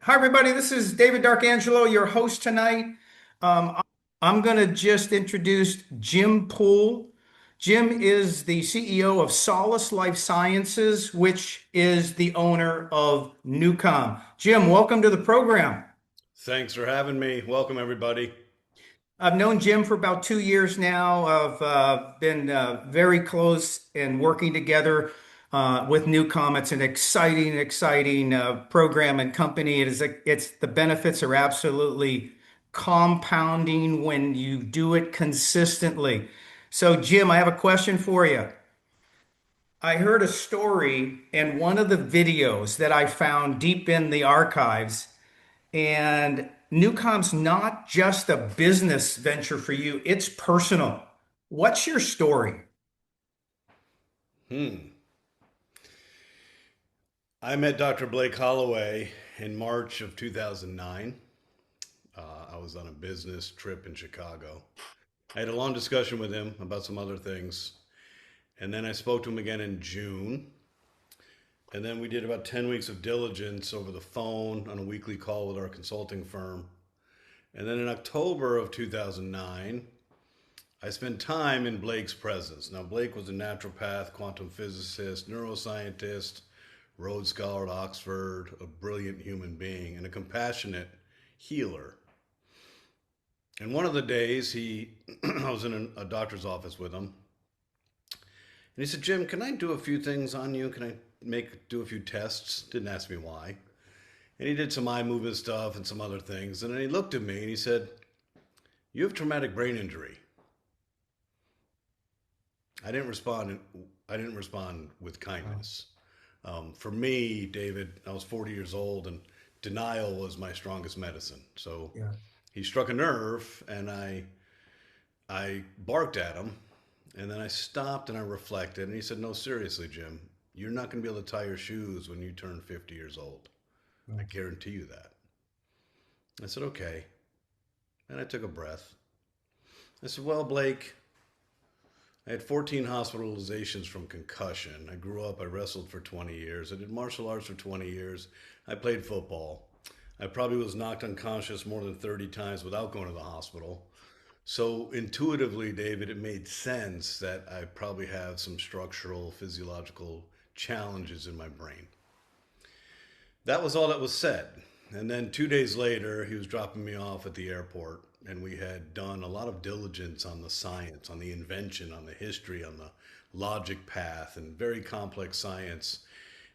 Hi, everybody. This is David Darkangelo, your host tonight. Um, I'm going to just introduce Jim Poole. Jim is the CEO of Solace Life Sciences, which is the owner of NuCalm. Jim, welcome to the program. Thanks for having me. Welcome, everybody. I've known Jim for about 2 years now. I've been very close and working together with NuCalm. It's an exciting program and company. It's the benefits are absolutely compounding when you do it consistently. So, Jim, I have a question for you. I heard a story in one of the videos that I found deep in the archives, and NuCom's not just a business venture for you, it's personal. What's your story? Hmm. I met Dr. Blake Holloway in March of 2009. I was on a business trip in Chicago. I had a long discussion with him about some other things. And then I spoke to him again in June. And then we did about 10 weeks of diligence over the phone on a weekly call with our consulting firm. And then in October of 2009, I spent time in Blake's presence. Now, Blake was a naturopath, quantum physicist, neuroscientist, Rhodes Scholar at Oxford, a brilliant human being, and a compassionate healer. And one of the days, I was in a doctor's office with him, and he said, "Jim, can I do a few things on you? Can I do a few tests?" Didn't ask me why. And he did some eye movement stuff and some other things. And then he looked at me and he said, "You have traumatic brain injury." I didn't respond. I didn't respond with Wow. kindness. For me, David, I was 40 years old, and denial was my strongest medicine. So Yeah. he struck a nerve, and I barked at him, and then I stopped and I reflected, and he said, "No, seriously, Jim, you're not going to be able to tie your shoes when you turn 50 years old. I Wow. guarantee you that." I said, "Okay," and I took a breath. I said, "Well, Blake, I had 14 hospitalizations from concussion. I grew up, I wrestled for 20 years. I did martial arts for 20 years. I played football. I probably was knocked unconscious more than 30 times without going to the hospital. So intuitively, David, it made sense that I probably have some structural, physiological challenges in my brain." That was all that was said. And then 2 days later, he was dropping me off at the airport, and we had done a lot of diligence on the science, on the invention, on the history, on the logic path, and very complex science.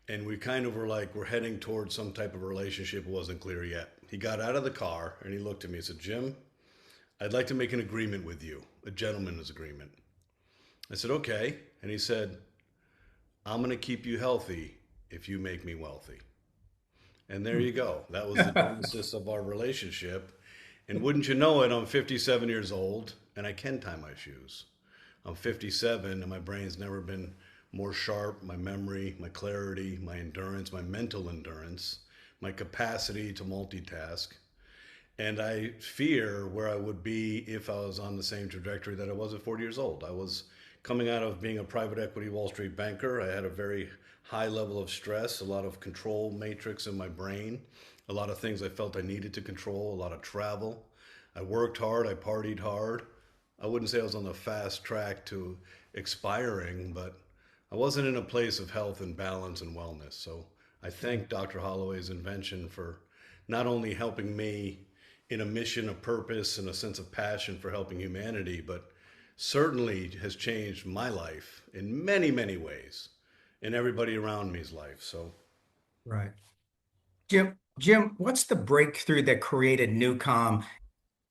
And we kind of were like, we're heading towards some type of relationship. It wasn't clear yet. He got out of the car and he looked at me and said, "Jim, I'd like to make an agreement with you, a gentleman's agreement." I said, "Okay." And he said, "I'm going to keep you healthy if you make me wealthy." And there you go. That was the genesis of our relationship. And wouldn't you know it, I'm 57 years old and I can tie my shoes. I'm 57 and my brain's never been more sharp. My memory, my clarity, my endurance, my mental endurance, my capacity to multitask. And I fear where I would be if I was on the same trajectory that I was at 40 years old. I was coming out of being a private equity Wall Street banker. I had a very high level of stress, a lot of control matrix in my brain, a lot of things I felt I needed to control, a lot of travel. I worked hard, I partied hard. I wouldn't say I was on the fast track to expiring, but I wasn't in a place of health and balance and wellness. So I thank Dr. Holloway's invention for not only helping me in a mission, a purpose, and a sense of passion for helping humanity, but certainly has changed my life in many, many ways, and everybody around me's life. So Right. Jim, what's the breakthrough that created NuCom?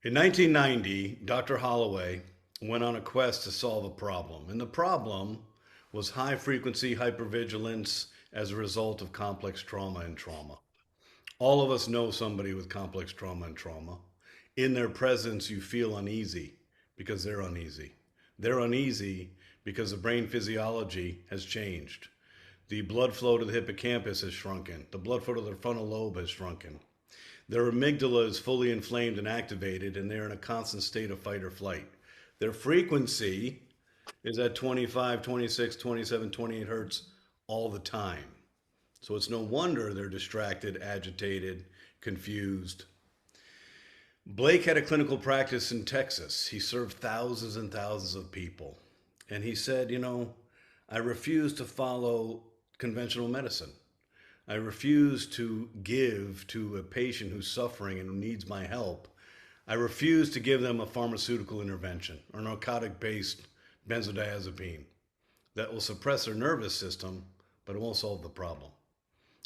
in 1990, Dr. Holloway went on a quest to solve a problem, and the problem was high frequency hypervigilance as a result of complex trauma and trauma. All of us know somebody with complex trauma and trauma. In their presence, you feel uneasy because they're uneasy. They're uneasy because the brain physiology has changed. The blood flow to the hippocampus has shrunken. The blood flow to the frontal lobe has shrunken. Their amygdala is fully inflamed and activated, and they're in a constant state of fight or flight. Their frequency is at 25, 26, 27, 28 hertz all the time. So it's no wonder they're distracted, agitated, confused. Blake had a clinical practice in Texas. He served thousands and thousands of people. And he said, I refuse to follow conventional medicine. I refuse to give to a patient who's suffering and who needs my help. I refuse to give them a pharmaceutical intervention or narcotic-based benzodiazepine that will suppress their nervous system, but it won't solve the problem.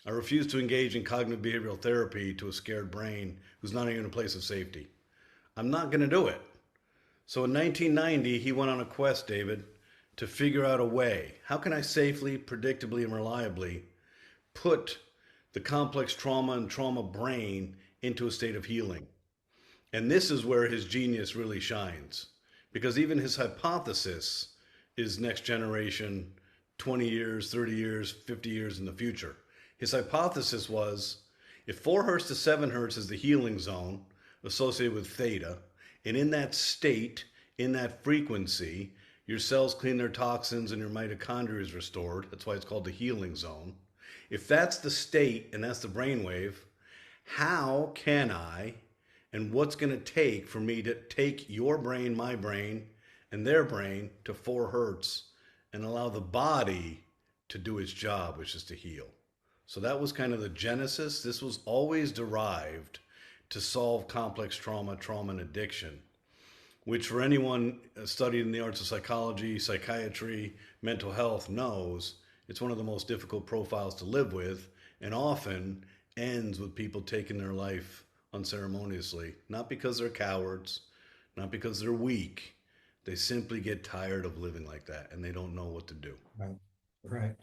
I refuse to engage in cognitive behavioral therapy to a scared brain who's not even in a place of safety. I'm not going to do it. So in 1990, he went on a quest, David, to figure out a way. How can I safely, predictably, and reliably put the complex trauma and trauma brain into a state of healing? And this is where his genius really shines, because even his hypothesis is next generation, 20 years, 30 years, 50 years in the future. His hypothesis was if 4 hertz to 7 hertz is the healing zone associated with theta, and in that state, in that frequency, your cells clean their toxins and your mitochondria is restored. That's why it's called the healing zone. If that's the state and that's the brainwave, how can I, and what's going to take for me to take your brain, my brain, and their brain to 4 hertz and allow the body to do its job, which is to heal? So that was kind of the genesis. This was always derived to solve complex trauma, trauma and addiction, which for anyone studied in the arts of psychology, psychiatry, mental health knows it's one of the most difficult profiles to live with, and often ends with people taking their life unceremoniously, not because they're cowards, not because they're weak. They simply get tired of living like that and they don't know what to do. Right. Right.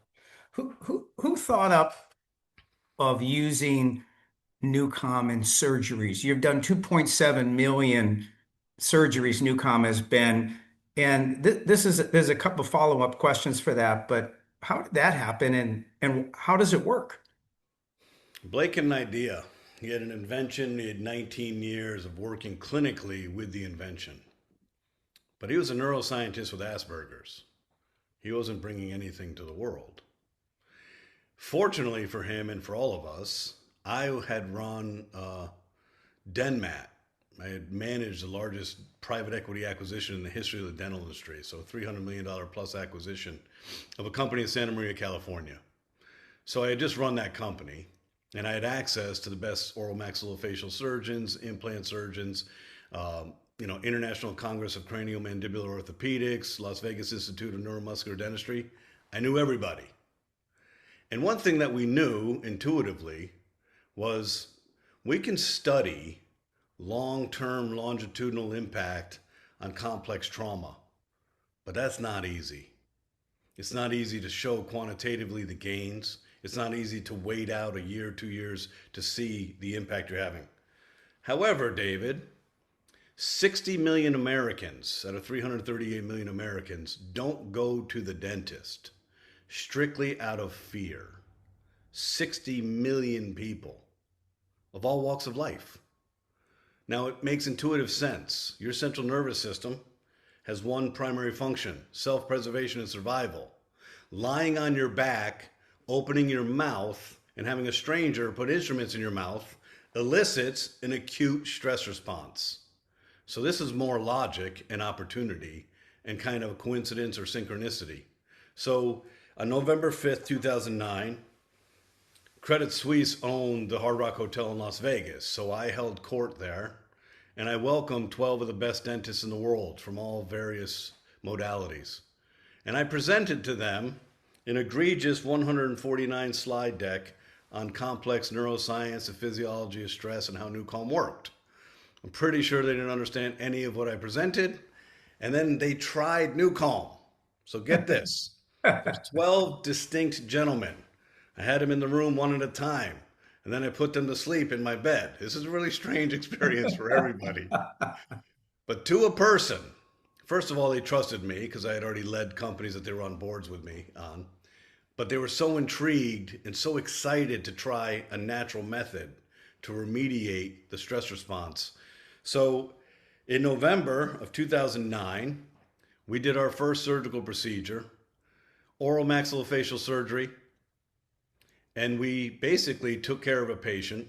Who thought up of using NuCalm in surgeries? You've done 2.7 million surgeries, NuCalm has been, and there's a couple of follow-up questions for that, but how did that happen and how does it work? Blake had an idea. He had an invention. He had 19 years of working clinically with the invention. But he was a neuroscientist with Asperger's. He wasn't bringing anything to the world. Fortunately for him and for all of us, I had run DenMat. I had managed the largest private equity acquisition in the history of the dental industry. So a $300 million plus acquisition of a company in Santa Maria, California. So I had just run that company and I had access to the best oral maxillofacial surgeons, implant surgeons, International Congress of Craniomandibular Orthopedics, Las Vegas Institute of Neuromuscular Dentistry. I knew everybody. And one thing that we knew intuitively was we can study long-term longitudinal impact on complex trauma, but that's not easy. It's not easy to show quantitatively the gains. It's not easy to wait out a year, 2 years to see the impact you're having. However, David, 60 million Americans out of 338 million Americans don't go to the dentist strictly out of fear. 60 million people of all walks of life. Now, it makes intuitive sense. Your central nervous system has one primary function: self-preservation and survival. Lying on your back, opening your mouth, and having a stranger put instruments in your mouth elicits an acute stress response. So this is more logic and opportunity and kind of a coincidence or synchronicity. So on November 5th, 2009, Credit Suisse owned the Hard Rock Hotel in Las Vegas. So I held court there and I welcomed 12 of the best dentists in the world from all various modalities. And I presented to them an egregious 149 slide deck on complex neuroscience, the physiology of stress, and how NuCalm worked. I'm pretty sure they didn't understand any of what I presented. And then they tried NuCalm. So get this. There's 12 distinct gentlemen. I had them in the room one at a time. And then I put them to sleep in my bed. This is a really strange experience for everybody. But to a person, first of all, they trusted me because I had already led companies that they were on boards with me on. But they were so intrigued and so excited to try a natural method to remediate the stress response. So in November of 2009, we did our first surgical procedure, oral maxillofacial surgery, and we basically took care of a patient,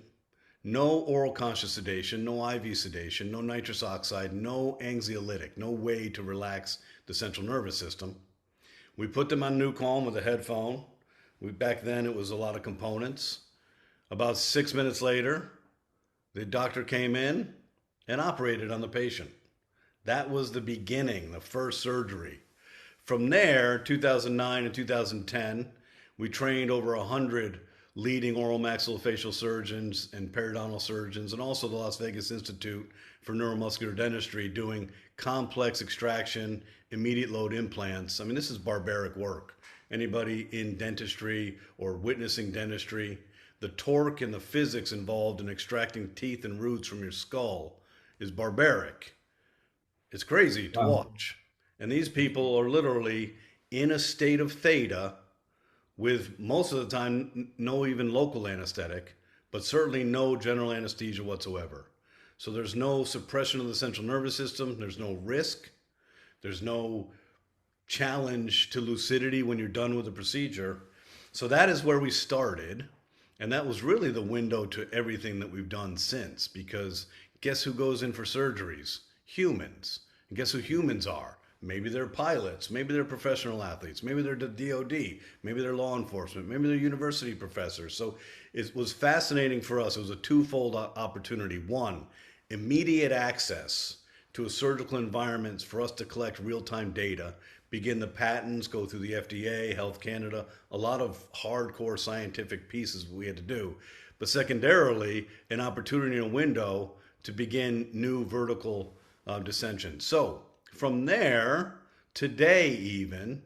No oral conscious sedation, no IV sedation, no nitrous oxide, no anxiolytic, no way to relax the central nervous system. We put them on NuCalm with a headphone. Back then it was a lot of components. About 6 minutes later, the doctor came in and operated on the patient. That was the beginning, the first surgery. From there, 2009 and 2010, we trained over 100 leading oral maxillofacial surgeons and periodontal surgeons, and also the Las Vegas Institute for Neuromuscular Dentistry doing complex extraction, immediate load implants. I mean, this is barbaric work. Anybody in dentistry or witnessing dentistry, the torque and the physics involved in extracting teeth and roots from your skull is barbaric. It's crazy to Wow. watch. And these people are literally in a state of theta with most of the time no even local anesthetic, but certainly no general anesthesia whatsoever. So there's no suppression of the central nervous system, there's no risk, there's no challenge to lucidity when you're done with the procedure. So that is where we started. And that was really the window to everything that we've done since, because guess who goes in for surgeries? Humans. And guess who humans are? Maybe they're pilots, maybe they're professional athletes, maybe they're the DOD, maybe they're law enforcement, maybe they're university professors. So it was fascinating for us. It was a twofold opportunity. One, immediate access to a surgical environment for us to collect real-time data, begin the patents, go through the FDA, Health Canada, a lot of hardcore scientific pieces we had to do. But secondarily, an opportunity and a window to begin new vertical dissension. So from there, today even,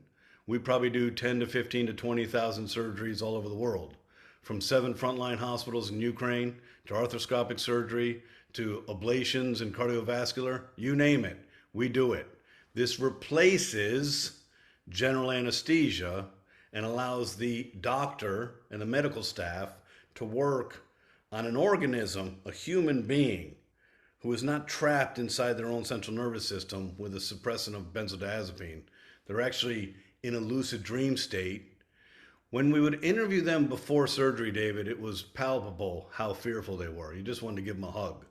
we probably do 10 to 15 to 20,000 surgeries all over the world. From 7 frontline hospitals in Ukraine to arthroscopic surgery to ablations and cardiovascular, you name it, we do it. This replaces general anesthesia and allows the doctor and the medical staff to work on an organism, a human being, who is not trapped inside their own central nervous system with a suppressant of benzodiazepine. They're actually in a lucid dream state. When we would interview them before surgery, David, it was palpable how fearful they were. You just wanted to give them a hug.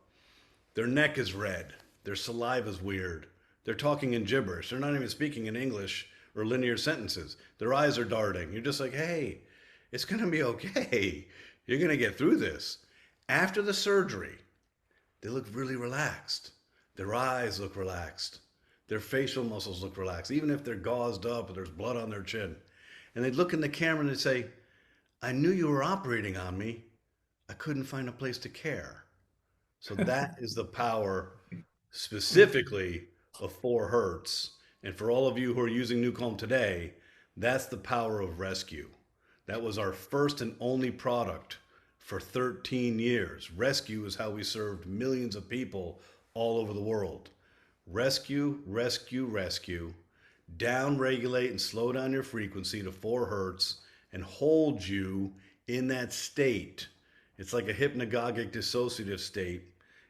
Their neck is red. Their saliva is weird. They're talking in gibberish. They're not even speaking in English or linear sentences. Their eyes are darting. You're just like, hey, it's going to be okay. You're going to get through this. After the surgery, they look really relaxed. Their eyes look relaxed. Their facial muscles look relaxed, even if they're gauzed up or there's blood on their chin. And they'd look in the camera and they'd say, I knew you were operating on me. I couldn't find a place to care. So that is the power specifically of 4 hertz. And for all of you who are using NuCalm today, that's the power of rescue. That was our first and only product for 13 years. Rescue is how we served millions of people all over the world. Rescue, rescue, rescue. Down regulate and slow down your frequency to 4 hertz and hold you in that state. It's like a hypnagogic dissociative state.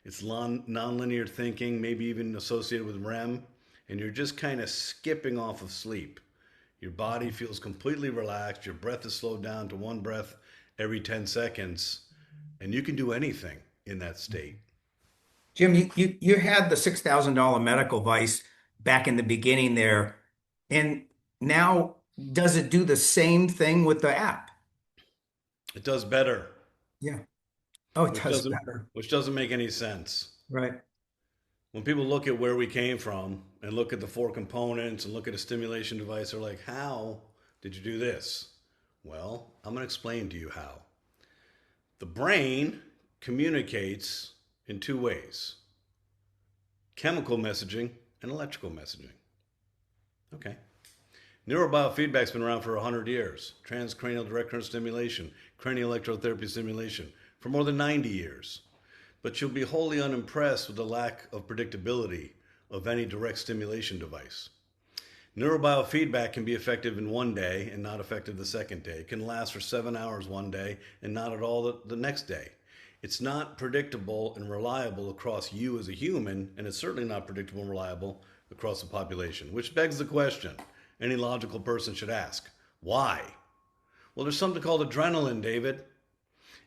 It's nonlinear thinking, maybe even associated with REM, and you're just kind of skipping off of sleep. Your body feels completely relaxed. Your breath is slowed down to 1 breath every 10 seconds, and you can do anything in that state. Jim, you had the $6,000 medical device back in the beginning there, and now does it do the same thing with the app? It does better, Yeah. Oh, it which does doesn't better. which doesn't make any sense. Right. When people look at where we came from and look at the 4 components and look at a stimulation device, they're like, how did you do this? Well, I'm going to explain to you how. The brain communicates in 2 ways: chemical messaging and electrical messaging. Okay. Neurobiofeedback's been around for 100 years. Transcranial direct current stimulation, cranial electrotherapy stimulation for more than 90 years. But you'll be wholly unimpressed with the lack of predictability of any direct stimulation device. Neurobiofeedback can be effective in 1 day and not effective the second day. It can last for 7 hours 1 day and not at all the next day. It's not predictable and reliable across you as a human, and it's certainly not predictable and reliable across the population, which begs the question any logical person should ask: why? Well, there's something called adrenaline, David.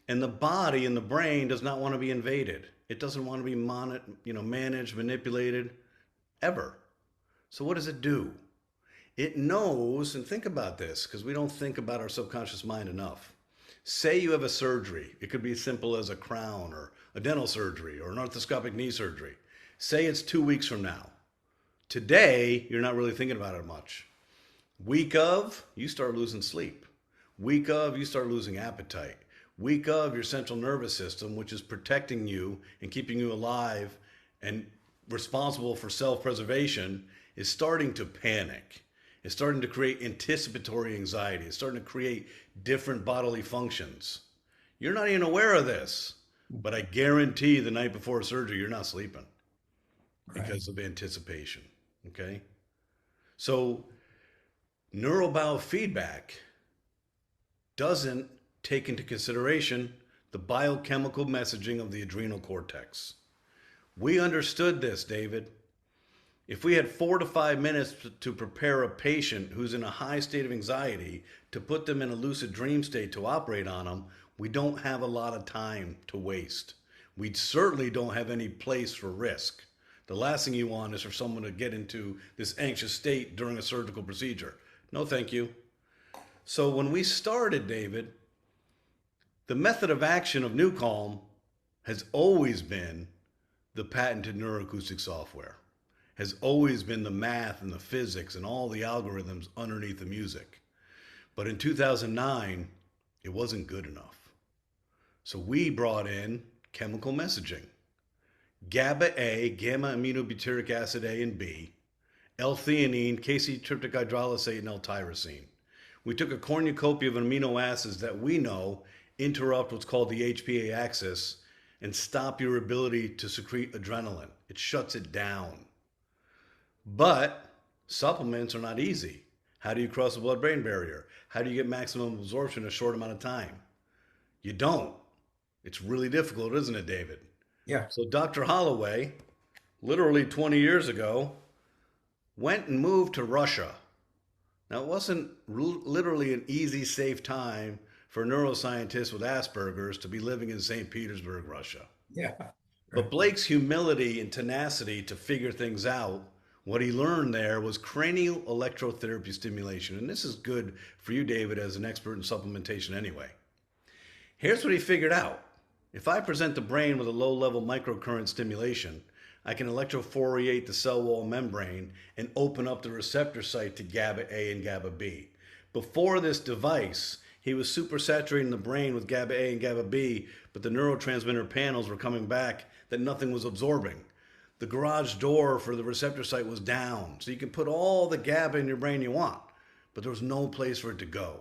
And the body and the brain does not want to be invaded. It doesn't want to be managed, manipulated, ever. So what does it do? It knows, and think about this, because we don't think about our subconscious mind enough. Say you have a surgery. It could be as simple as a crown or a dental surgery or an arthroscopic knee surgery. Say it's 2 weeks from now. Today, you're not really thinking about it much. Week of, you start losing sleep. Week of, you start losing appetite. Week of, your central nervous system, which is protecting you and keeping you alive and responsible for self-preservation, is starting to panic. It's starting to create anticipatory anxiety. It's starting to create different bodily functions. You're not even aware of this, but I guarantee the night before surgery, you're not sleeping because of anticipation. Okay? So, neural biofeedback doesn't take into consideration the biochemical messaging of the adrenal cortex. We understood this, David. If we had 4 to 5 minutes to prepare a patient who's in a high state of anxiety, to put them in a lucid dream state to operate on them, we don't have a lot of time to waste. We certainly don't have any place for risk. The last thing you want is for someone to get into this anxious state during a surgical procedure. No, thank you. So when we started, David, the method of action of NuCalm has always been the patented neuroacoustic software, has always been the math and the physics and all the algorithms underneath the music. But in 2009, it wasn't good enough. So we brought in chemical messaging. GABA A, gamma aminobutyric acid A and B, L-theanine, K-tryptic hydrolysate, and L-tyrosine. We took a cornucopia of amino acids that we know interrupt what's called the HPA axis and stop your ability to secrete adrenaline. It shuts it down. But supplements are not easy. How do you cross the blood-brain barrier? How do you get maximum absorption in a short amount of time? You don't. It's really difficult, isn't it, David? Yeah. So Dr. Holloway, literally 20 years ago, went and moved to Russia. Now, it wasn't literally an easy, safe time for neuroscientists with Asperger's to be living in St. Petersburg, Russia. Yeah. But Blake's humility and tenacity to figure things out, what he learned there was cranial electrotherapy stimulation. And this is good for you, David, as an expert in supplementation anyway. Here's what he figured out. If I present the brain with a low-level microcurrent stimulation, I can electrophorate the cell wall membrane and open up the receptor site to GABA A and GABA B. Before this device, he was supersaturating the brain with GABA A and GABA B, but the neurotransmitter panels were coming back that nothing was absorbing. The garage door for the receptor site was down, so you can put all the GABA in your brain you want, but there was no place for it to go.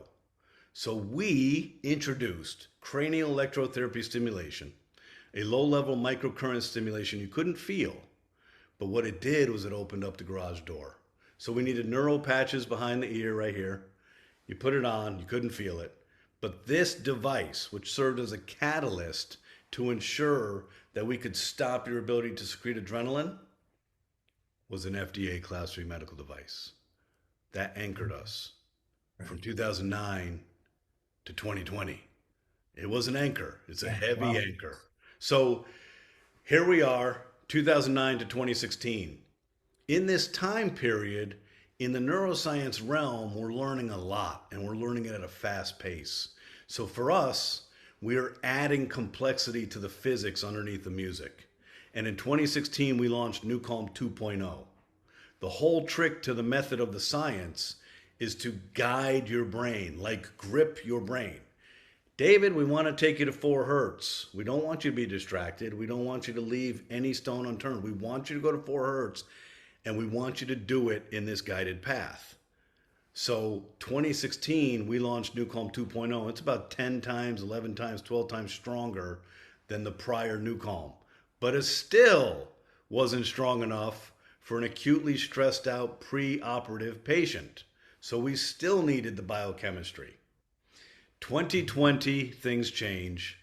So we introduced cranial electrotherapy stimulation, a low-level microcurrent stimulation you couldn't feel, but what it did was it opened up the garage door. So we needed neural patches behind the ear right here. You put it on, you couldn't feel it. But this device, which served as a catalyst to ensure that we could stop your ability to secrete adrenaline, was an FDA Class III medical device. That anchored us from 2009 to 2020. It was an anchor. It's a heavy anchor. So here we are, 2009 to 2016. In this time period, in the neuroscience realm, we're learning a lot, and we're learning it at a fast pace. So for us, we are adding complexity to the physics underneath the music. And in 2016, we launched NuCalm 2.0. The whole trick to the method of the science is to guide your brain, like grip your brain. David, we want to take you to 4 hertz. We don't want you to be distracted. We don't want you to leave any stone unturned. We want you to go to 4 hertz, and we want you to do it in this guided path. So 2016, we launched NuCalm 2.0. It's about 10 times, 11 times, 12 times stronger than the prior NuCalm. But it still wasn't strong enough for an acutely stressed out pre-operative patient. So we still needed the biochemistry. 2020, things change.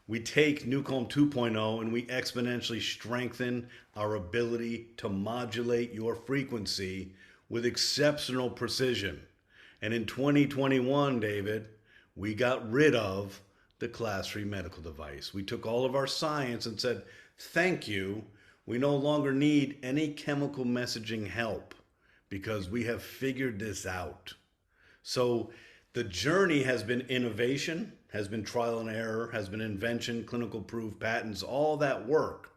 We take NuCalm 2.0 and we exponentially strengthen our ability to modulate your frequency with exceptional precision. And in 2021, David, we got rid of the Class III medical device. We took all of our science and said, thank you. We no longer need any chemical messaging help because we have figured this out. So the journey has been innovation, has been trial and error, has been invention, clinical proof, patents, all that work.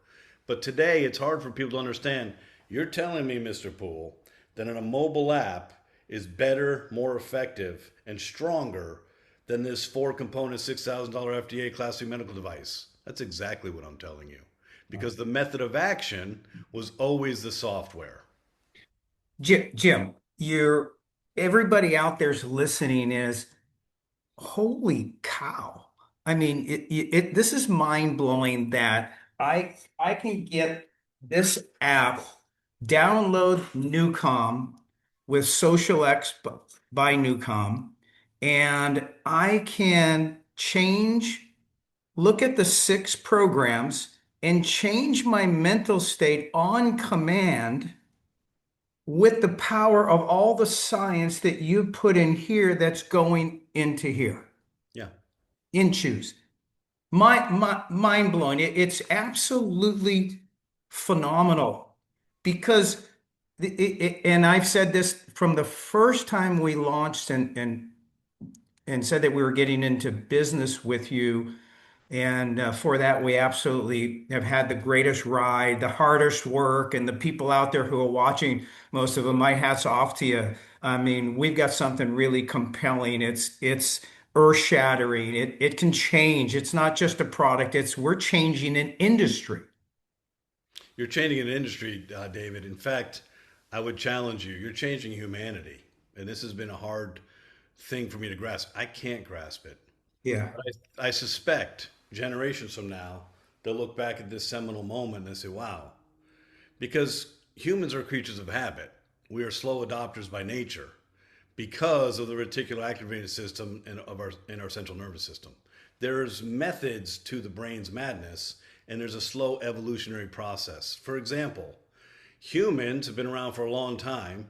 But today it's hard for people to understand. You're telling me, Mr. Poole, that a mobile app is better, more effective, and stronger than this four component $6,000 FDA Class III medical device. That's exactly what I'm telling you. Because the method of action was always the software. Jim, you're everybody out there's listening is holy cow. I mean, this is mind blowing that I can get this app, download NuCalm with Social X by NuCalm, and I can look at the six programs and change my mental state on command with the power of all the science that you put in here that's going into here Yeah. in choose. Mind blowing. It's absolutely phenomenal because, and I've said this from the first time we launched and said that we were getting into business with you. And for that, we absolutely have had the greatest ride, the hardest work, and the people out there who are watching, most of them, my hat's off to you. I mean, we've got something really compelling. It's earth-shattering. It can change. It's not just a product. We're changing an industry. You're changing an industry, David. In fact, I would challenge you. You're changing humanity. And this has been a hard thing for me to grasp. I can't grasp it. Yeah. But I suspect generations from now, they'll look back at this seminal moment and say, wow, because humans are creatures of habit. We are slow adopters by nature because of the reticular activating system in our central nervous system. There's methods to the brain's madness, and there's a slow evolutionary process. For example, humans have been around for a long time.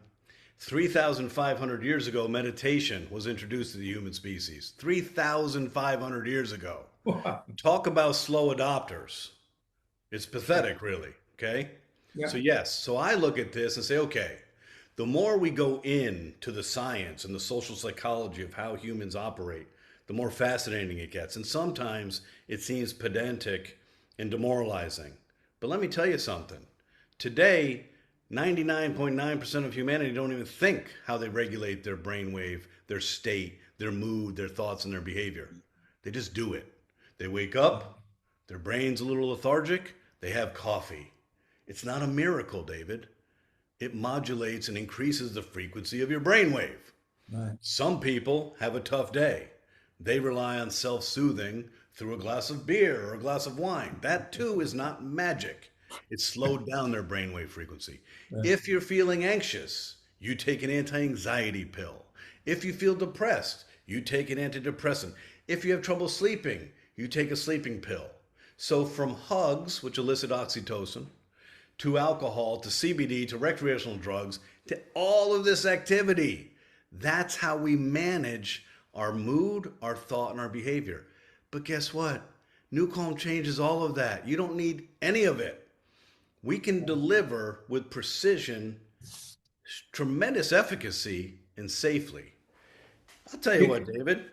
3,500 years ago, meditation was introduced to the human species. 3,500 years ago. Wow. Talk about slow adopters. It's pathetic, really. Okay. So, Yeah. yes. So I look at this and say, okay, the more we go into the science and the social psychology of how humans operate, the more fascinating it gets. And sometimes it seems pedantic and demoralizing. But let me tell you something. Today, 99.9% of humanity don't even think how they regulate their brainwave, their state, their mood, their thoughts, and their behavior. They just do it. They wake up, their brain's a little lethargic, they have coffee. It's not a miracle, David. It modulates and increases the frequency of your brainwave. Right. Some people have a tough day. They rely on self soothing through a glass of beer or a glass of wine. That too is not magic. It slowed down their brainwave frequency. Right. If you're feeling anxious, you take an anti anxiety pill. If you feel depressed, you take an antidepressant. If you have trouble sleeping, you take a sleeping pill. So, from hugs, which elicit oxytocin, to alcohol, to CBD, to recreational drugs, to all of this activity. That's how we manage our mood, our thought, and our behavior. But guess what? NuCalm changes all of that. You don't need any of it. We can deliver with precision, tremendous efficacy, and safely. I'll tell you what, David.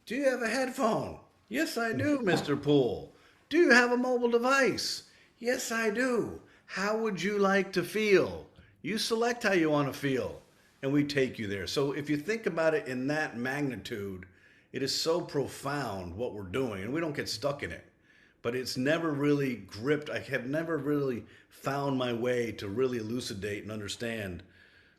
Do you have a headphone? Yes, I do, Mr. Poole. Do you have a mobile device? Yes, I do. How would you like to feel? You select how you want to feel, and we take you there. So if you think about it in that magnitude, it is so profound what we're doing, and we don't get stuck in it. But it's never really gripped. I have never really found my way to really elucidate and understand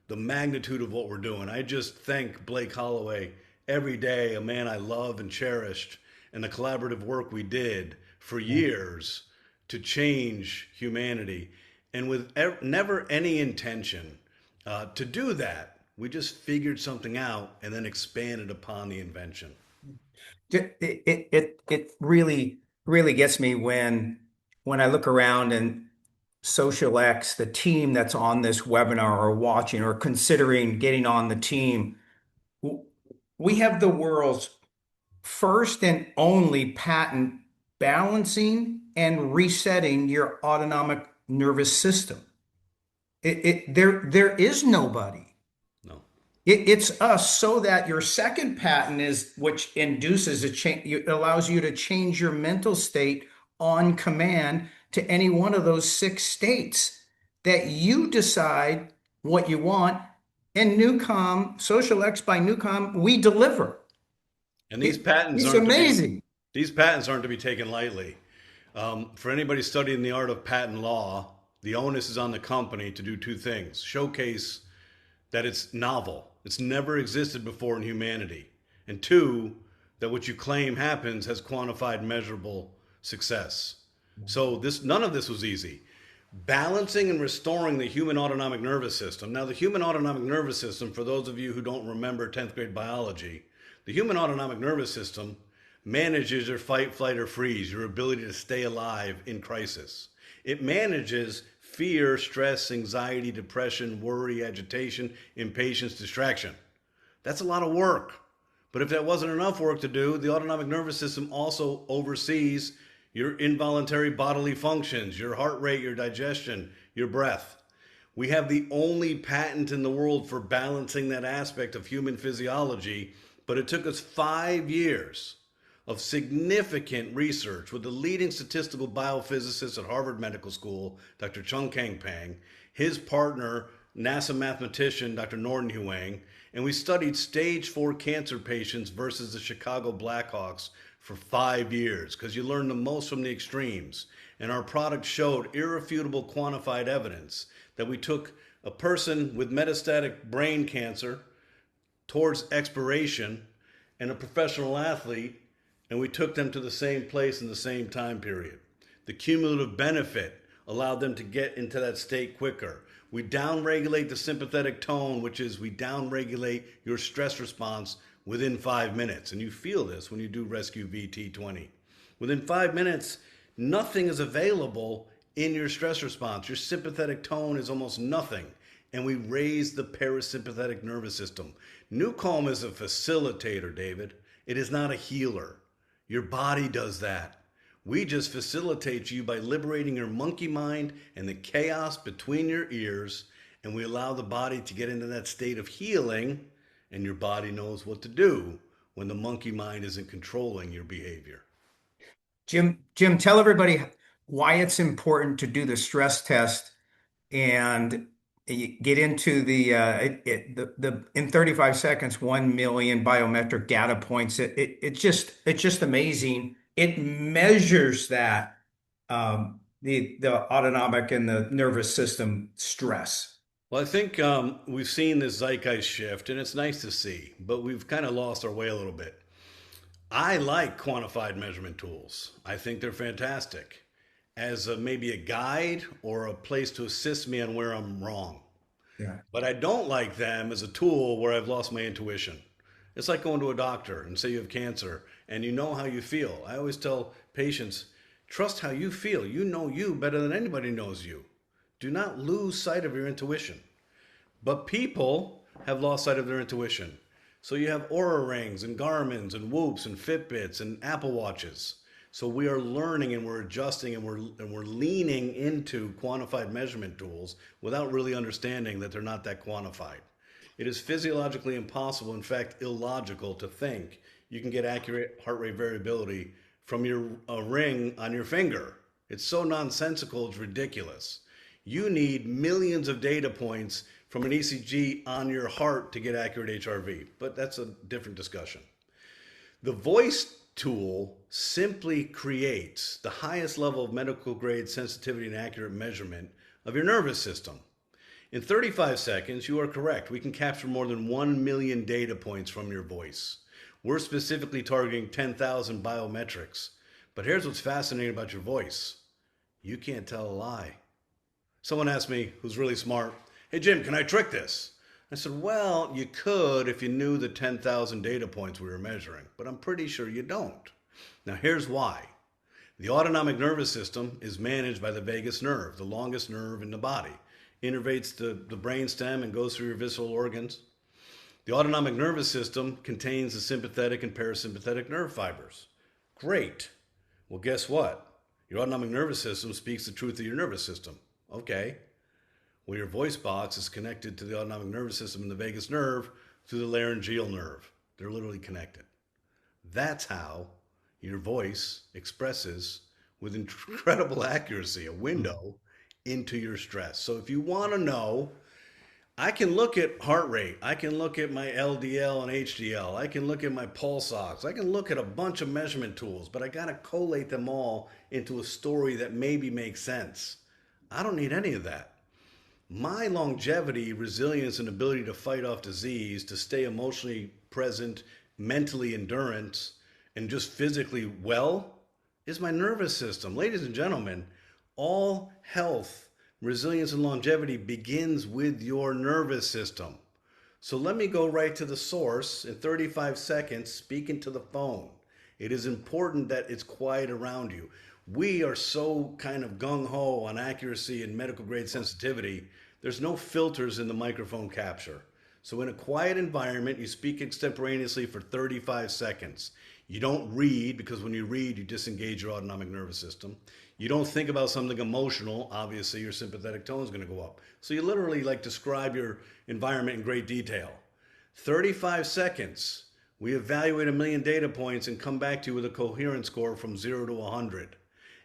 the magnitude of what we're doing. I just thank Blake Holloway every day, a man I love and cherished, and the collaborative work we did for years to change humanity, and with never any intention to do that. We just figured something out and then expanded upon the invention. It really gets me when I look around and Social X, the team that's on this webinar or watching or considering getting on the team, we have the world's first and only patent balancing and resetting your autonomic nervous system. There is nobody. No. It's us, so that your second patent is, which induces a change, it allows you to change your mental state on command to any one of those six states that you decide what you want. And NuCalm, Social X by NuCalm, we deliver. And these patents It's aren't to be amazing. these patents aren't to be taken lightly. For anybody studying the art of patent law, the onus is on the company to do two things: showcase that it's novel, it's never existed before in humanity, and two, that what you claim happens has quantified, measurable success. So this none of this was easy. Balancing and restoring the human autonomic nervous system. Now, the human autonomic nervous system, for those of you who don't remember 10th grade biology, the human autonomic nervous system manages your fight, flight, or freeze, your ability to stay alive in crisis. It manages fear, stress, anxiety, depression, worry, agitation, impatience, distraction. That's a lot of work. But if that wasn't enough work to do, the autonomic nervous system also oversees your involuntary bodily functions, your heart rate, your digestion, your breath. We have the only patent in the world for balancing that aspect of human physiology, but it took us 5 years of significant research with the leading statistical biophysicist at Harvard Medical School, Dr. Chung Kang Pang, his partner, NASA mathematician, Dr. Norton Huang, and we studied stage 4 cancer patients versus the Chicago Blackhawks for 5 years, because you learn the most from the extremes. And our product showed irrefutable quantified evidence that we took a person with metastatic brain cancer towards expiration and a professional athlete, and we took them to the same place in the same time period. The cumulative benefit allowed them to get into that state quicker. We downregulate the sympathetic tone, which is we downregulate your stress response within 5 minutes. And you feel this when you do Rescue VT20. Within 5 minutes, nothing is available in your stress response. Your sympathetic tone is almost nothing. And we raise the parasympathetic nervous system. NuCalm is a facilitator, David. It is not a healer. Your body does that. We just facilitate you by liberating your monkey mind and the chaos between your ears, and we allow the body to get into that state of healing, and your body knows what to do when the monkey mind isn't controlling your behavior. Jim, tell everybody why it's important to do the stress test and get into the in 35 seconds, 1 million biometric data points. It's just amazing. It measures that the autonomic and the nervous system stress. Well, I think we've seen this zeitgeist shift, and it's nice to see, but we've kind of lost our way a little bit. I like quantified measurement tools. I think they're fantastic as maybe a guide or a place to assist me on where I'm wrong. Yeah. But I don't like them as a tool where I've lost my intuition. It's like going to a doctor and say you have cancer and you know how you feel. I always tell patients, trust how you feel. You know you better than anybody knows you. Do not lose sight of your intuition. But people have lost sight of their intuition. So you have Aura Rings and Garmins and Whoops and Fitbits and Apple Watches. So we are learning and we're adjusting and we're leaning into quantified measurement tools without really understanding that they're not that quantified. It is physiologically impossible, in fact, illogical to think you can get accurate heart rate variability from your ring on your finger. It's so nonsensical, it's ridiculous. You need millions of data points from an ECG on your heart to get accurate HRV, but that's a different discussion. The voice tool simply creates the highest level of medical grade sensitivity and accurate measurement of your nervous system. In 35 seconds, you are correct. We can capture more than 1 million data points from your voice. We're specifically targeting 10,000 biometrics. But here's what's fascinating about your voice. You can't tell a lie. Someone asked me, who's really smart, hey Jim, can I trick this? I said, well, you could if you knew the 10,000 data points we were measuring, but I'm pretty sure you don't. Now here's why. The autonomic nervous system is managed by the vagus nerve, the longest nerve in the body. Innervates the brainstem and goes through your visceral organs. The autonomic nervous system contains the sympathetic and parasympathetic nerve fibers. Great. Well, guess what? Your autonomic nervous system speaks the truth of your nervous system. Okay. Well, your voice box is connected to the autonomic nervous system and the vagus nerve through the laryngeal nerve. They're literally connected. That's how your voice expresses with incredible accuracy a window into your stress. So if you want to know, I can look at heart rate, I can look at my LDL and HDL, I can look at my pulse ox, I can look at a bunch of measurement tools, but I got to collate them all into a story that maybe makes sense. I don't need any of that. My longevity, resilience, and ability to fight off disease, to stay emotionally present, mentally endurance, and just physically well is my nervous system. Ladies and gentlemen, all health, resilience, and longevity begins with your nervous system. So let me go right to the source in 35 seconds, speaking to the phone. It is important that it's quiet around you. We are so kind of gung-ho on accuracy and medical grade sensitivity. There's no filters in the microphone capture. So in a quiet environment, you speak extemporaneously for 35 seconds. You don't read, because when you read, you disengage your autonomic nervous system. You don't think about something emotional. Obviously, your sympathetic tone is going to go up. So you literally like describe your environment in great detail. 35 seconds. We evaluate 1,000,000 data points and come back to you with a coherence score from 0 to 100.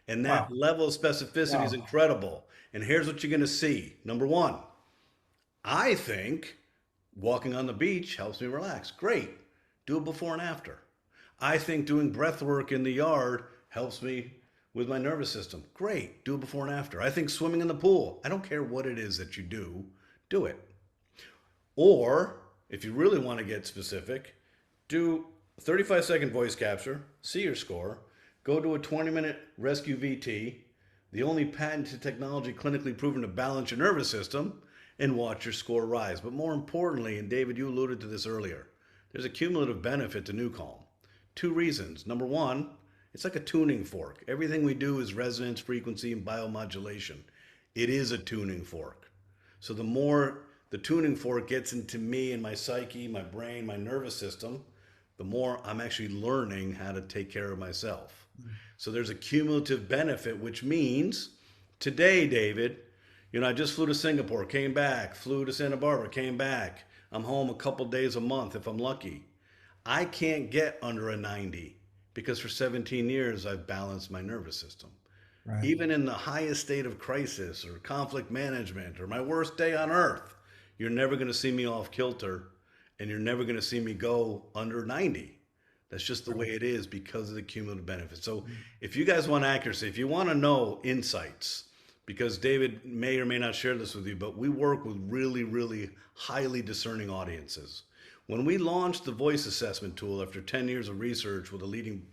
And that Wow. level of specificity is Wow. incredible. And here's what you're going to see. Number one, I think walking on the beach helps me relax. Great. Do it before and after. I think doing breath work in the yard helps me with my nervous system. Great. Do it before and after. I think swimming in the pool. I don't care what it is that you do it. Or if you really want to get specific, do a 35-second voice capture, see your score, go to a 20-minute rescue VT, the only patented technology clinically proven to balance your nervous system, and watch your score rise. But more importantly, and David, you alluded to this earlier, there's a cumulative benefit to NuCalm. Two reasons. Number one, it's like a tuning fork. Everything we do is resonance, frequency, and biomodulation. It is a tuning fork. So the more the tuning fork gets into me and my psyche, my brain, my nervous system, the more I'm actually learning how to take care of myself. So there's a cumulative benefit, which means today, David, I just flew to Singapore, came back, flew to Santa Barbara, came back. I'm home a couple days a month if I'm lucky. I can't get under a 90 because for 17 years I've balanced my nervous system. Right. Even in the highest state of crisis or conflict management or my worst day on earth, you're never going to see me off kilter and you're never going to see me go under 90. That's just the way it is because of the cumulative benefits. So if you guys want accuracy, if you want to know insights, because David may or may not share this with you, but we work with really, really highly discerning audiences. When we launched the voice assessment tool after 10 years of research with a leading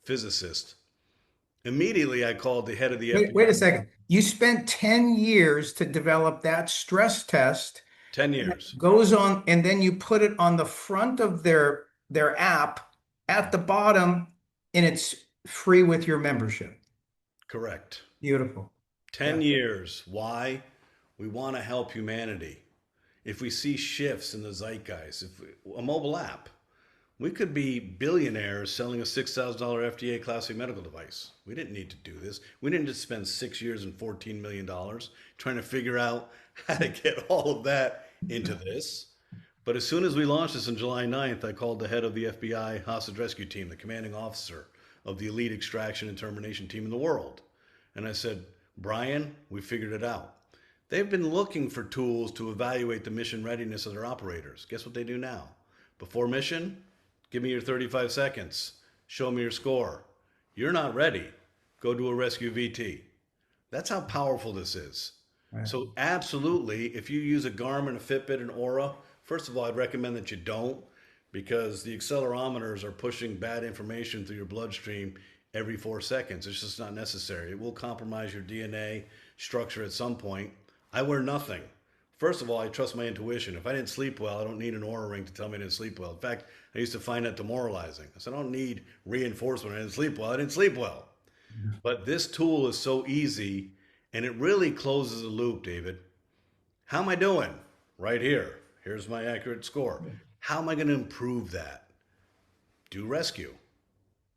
physicist, immediately I called the head of the Wait a FDA. second. You spent 10 years to develop that stress test, 10 and it years. goes on, and then you put it on the front of their app at the bottom, and it's free with your membership. Correct. Beautiful. 10 Yeah. years. Why? We want to help humanity. If we see shifts in the zeitgeist, a mobile app, we could be billionaires selling a $6,000 FDA Class III Medical device. We didn't need to do this. We didn't just spend 6 years and $14 million trying to figure out how to get all of that into this. But as soon as we launched this on July 9th, I called the head of the FBI hostage rescue team, the commanding officer of the elite extraction and termination team in the world. And I said, Brian, we figured it out. They've been looking for tools to evaluate the mission readiness of their operators. Guess what they do now? Before mission, give me your 35 seconds. Show me your score. You're not ready. Go do a rescue VT. That's how powerful this is. Right. So absolutely, if you use a Garmin, a Fitbit, an Aura, first of all, I'd recommend that you don't, because the accelerometers are pushing bad information through your bloodstream every 4 seconds. It's just not necessary. It will compromise your DNA structure at some point. I wear nothing. First of all, I trust my intuition. If I didn't sleep well, I don't need an Aura ring to tell me I didn't sleep well. In fact, I used to find that demoralizing. I said, I don't need reinforcement. I didn't sleep well. I didn't sleep well. But this tool is so easy, and it really closes the loop, David. How am I doing? Right here. Here's my accurate score. How am I going to improve that? Do rescue.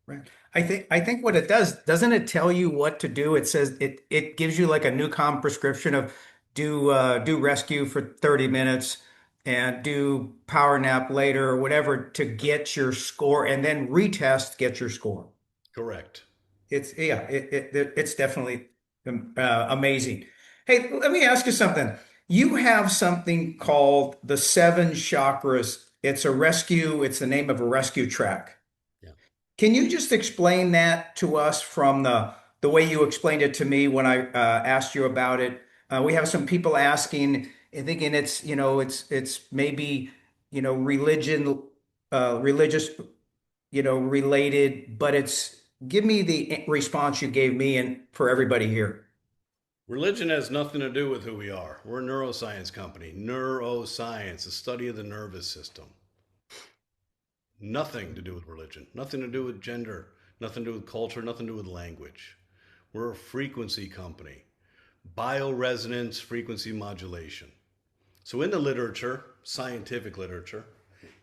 Right. I think what it does, doesn't it tell you what to do? It says it gives you like a NuCalm prescription of do rescue for 30 minutes and do power nap later or whatever to get your score and then retest, get your score. Correct. It's yeah, it's definitely amazing. Hey, let me ask you something. You have something called the seven chakras. It's a rescue, it's the name of a rescue track. Yeah. Can you just explain that to us from the way you explained it to me when I asked you about it? We have some people asking and thinking it's, it's maybe, religious, related, but give me the response you gave me and for everybody here. Religion has nothing to do with who we are. We're a neuroscience company. Neuroscience, the study of the nervous system. Nothing to do with religion, nothing to do with gender, nothing to do with culture, nothing to do with language. We're a frequency company. Bioresonance frequency modulation. So in the literature, scientific literature,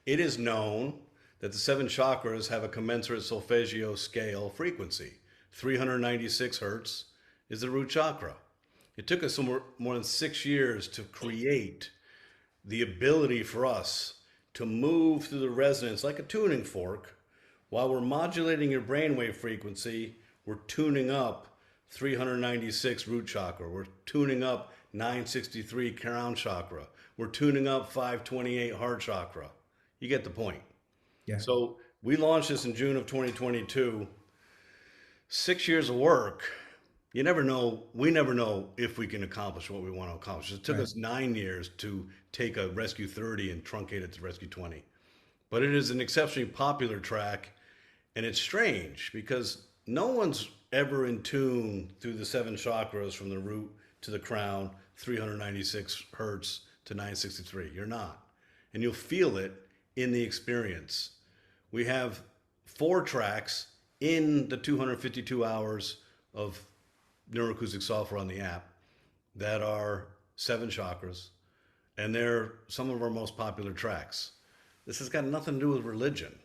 it is known that the seven chakras have a commensurate solfeggio scale frequency. 396 hertz is the root chakra. It took us more than 6 years to create the ability for us to move through the resonance like a tuning fork. While we're modulating your brainwave frequency, we're tuning up 396 root chakra. We're tuning up 963 crown chakra. We're tuning up 528 heart chakra. You get the point. Yeah. So we launched this in June of 2022. 6 years of work. You never know. We never know if we can accomplish what we want to accomplish. It took Right. us 9 years to take a Rescue 30 and truncate it to Rescue 20. But it is an exceptionally popular track, and it's strange because no one's ever in tune through the seven chakras from the root to the crown, 396 hertz to 963. You're not. And you'll feel it in the experience. We have 4 tracks in the 252 hours of neuroacoustic software on the app that are seven chakras, and they're some of our most popular tracks. This has got nothing to do with religion.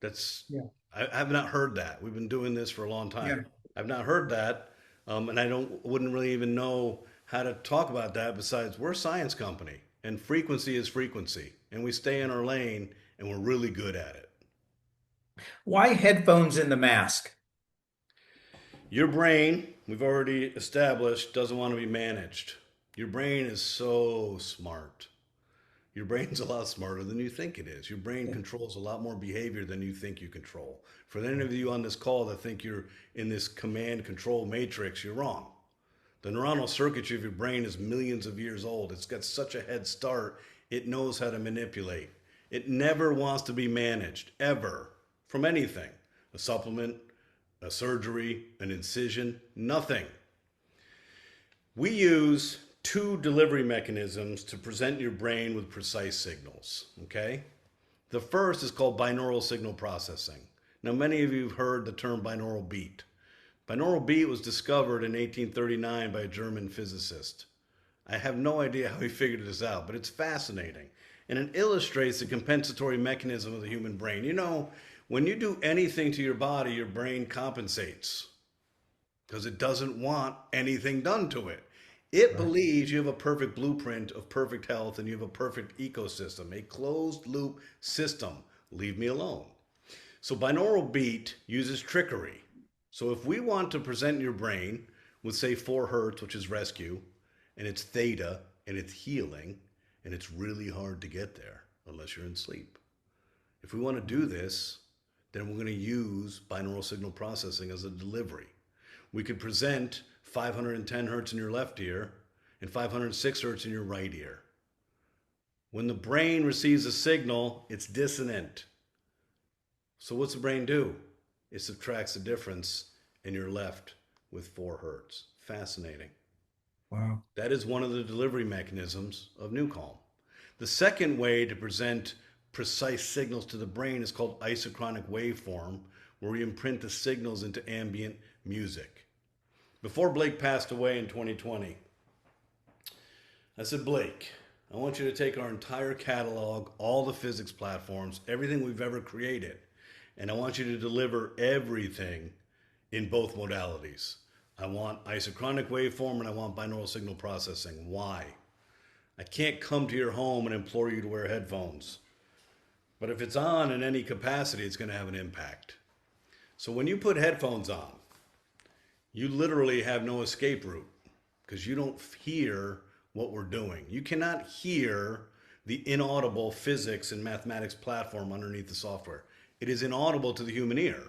That's Yeah. I have not heard that. We've been doing this for a long time. Yeah. I've not heard that, and I don't wouldn't really even know how to talk about that. Besides, we're a science company, and frequency is frequency, and we stay in our lane, and we're really good at it. Why headphones in the mask? Your brain, we've already established, doesn't want to be managed. Your brain is so smart. Your brain's a lot smarter than you think it is. Your brain Yeah. controls a lot more behavior than you think you control. For any of you on this call that think you're in this command control matrix, you're wrong. The neuronal circuitry of your brain is millions of years old. It's got such a head start, it knows how to manipulate. It never wants to be managed, ever, from anything. A supplement, a surgery, an incision, nothing. We use 2 delivery mechanisms to present your brain with precise signals, okay? The first is called binaural signal processing. Now, many of you have heard the term binaural beat. Binaural beat was discovered in 1839 by a German physicist. I have no idea how he figured this out, but it's fascinating. And it illustrates the compensatory mechanism of the human brain. You know, when you do anything to your body, your brain compensates because it doesn't want anything done to it. It Right. believes you have a perfect blueprint of perfect health and you have a perfect ecosystem, a closed loop system. Leave me alone. So, binaural beat uses trickery. So, if we want to present your brain with, say, 4 hertz, which is rescue, and it's theta and it's healing, and it's really hard to get there unless you're in sleep. If we want to do this, then we're going to use binaural signal processing as a delivery. We could present 510 hertz in your left ear and 506 hertz in your right ear. When the brain receives a signal, it's dissonant. So what's the brain do? It subtracts the difference and you're left with 4 hertz. Fascinating. Wow. That is one of the delivery mechanisms of NuCalm. The second way to present precise signals to the brain is called isochronic waveform, where we imprint the signals into ambient music. Before Blake passed away in 2020, I said, Blake, I want you to take our entire catalog, all the physics platforms, everything we've ever created, and I want you to deliver everything in both modalities. I want isochronic waveform and I want binaural signal processing. Why? I can't come to your home and implore you to wear headphones. But if it's on in any capacity, it's going to have an impact. So when you put headphones on, you literally have no escape route because you don't hear what we're doing. You cannot hear the inaudible physics and mathematics platform underneath the software. It is inaudible to the human ear.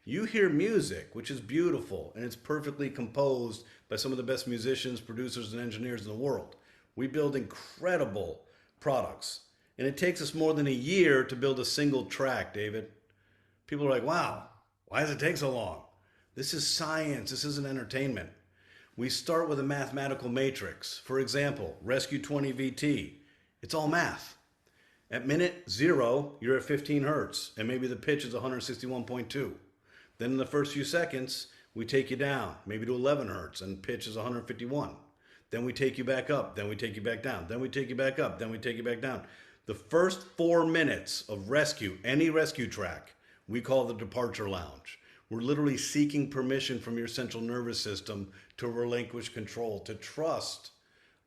You hear music, which is beautiful, and it's perfectly composed by some of the best musicians, producers, and engineers in the world. We build incredible products, and it takes us more than a year to build a single track, David. People are like, wow, why does it take so long? This is science. This isn't entertainment. We start with a mathematical matrix. For example, Rescue 20 VT. It's all math. At minute 0, you're at 15 hertz, and maybe the pitch is 161.2. Then in the first few seconds, we take you down, maybe to 11 hertz, and pitch is 151. Then we take you back up, then we take you back down, then we take you back up, then we take you back down. The first 4 minutes of rescue, any rescue track, we call the departure lounge. We're literally seeking permission from your central nervous system to relinquish control, to trust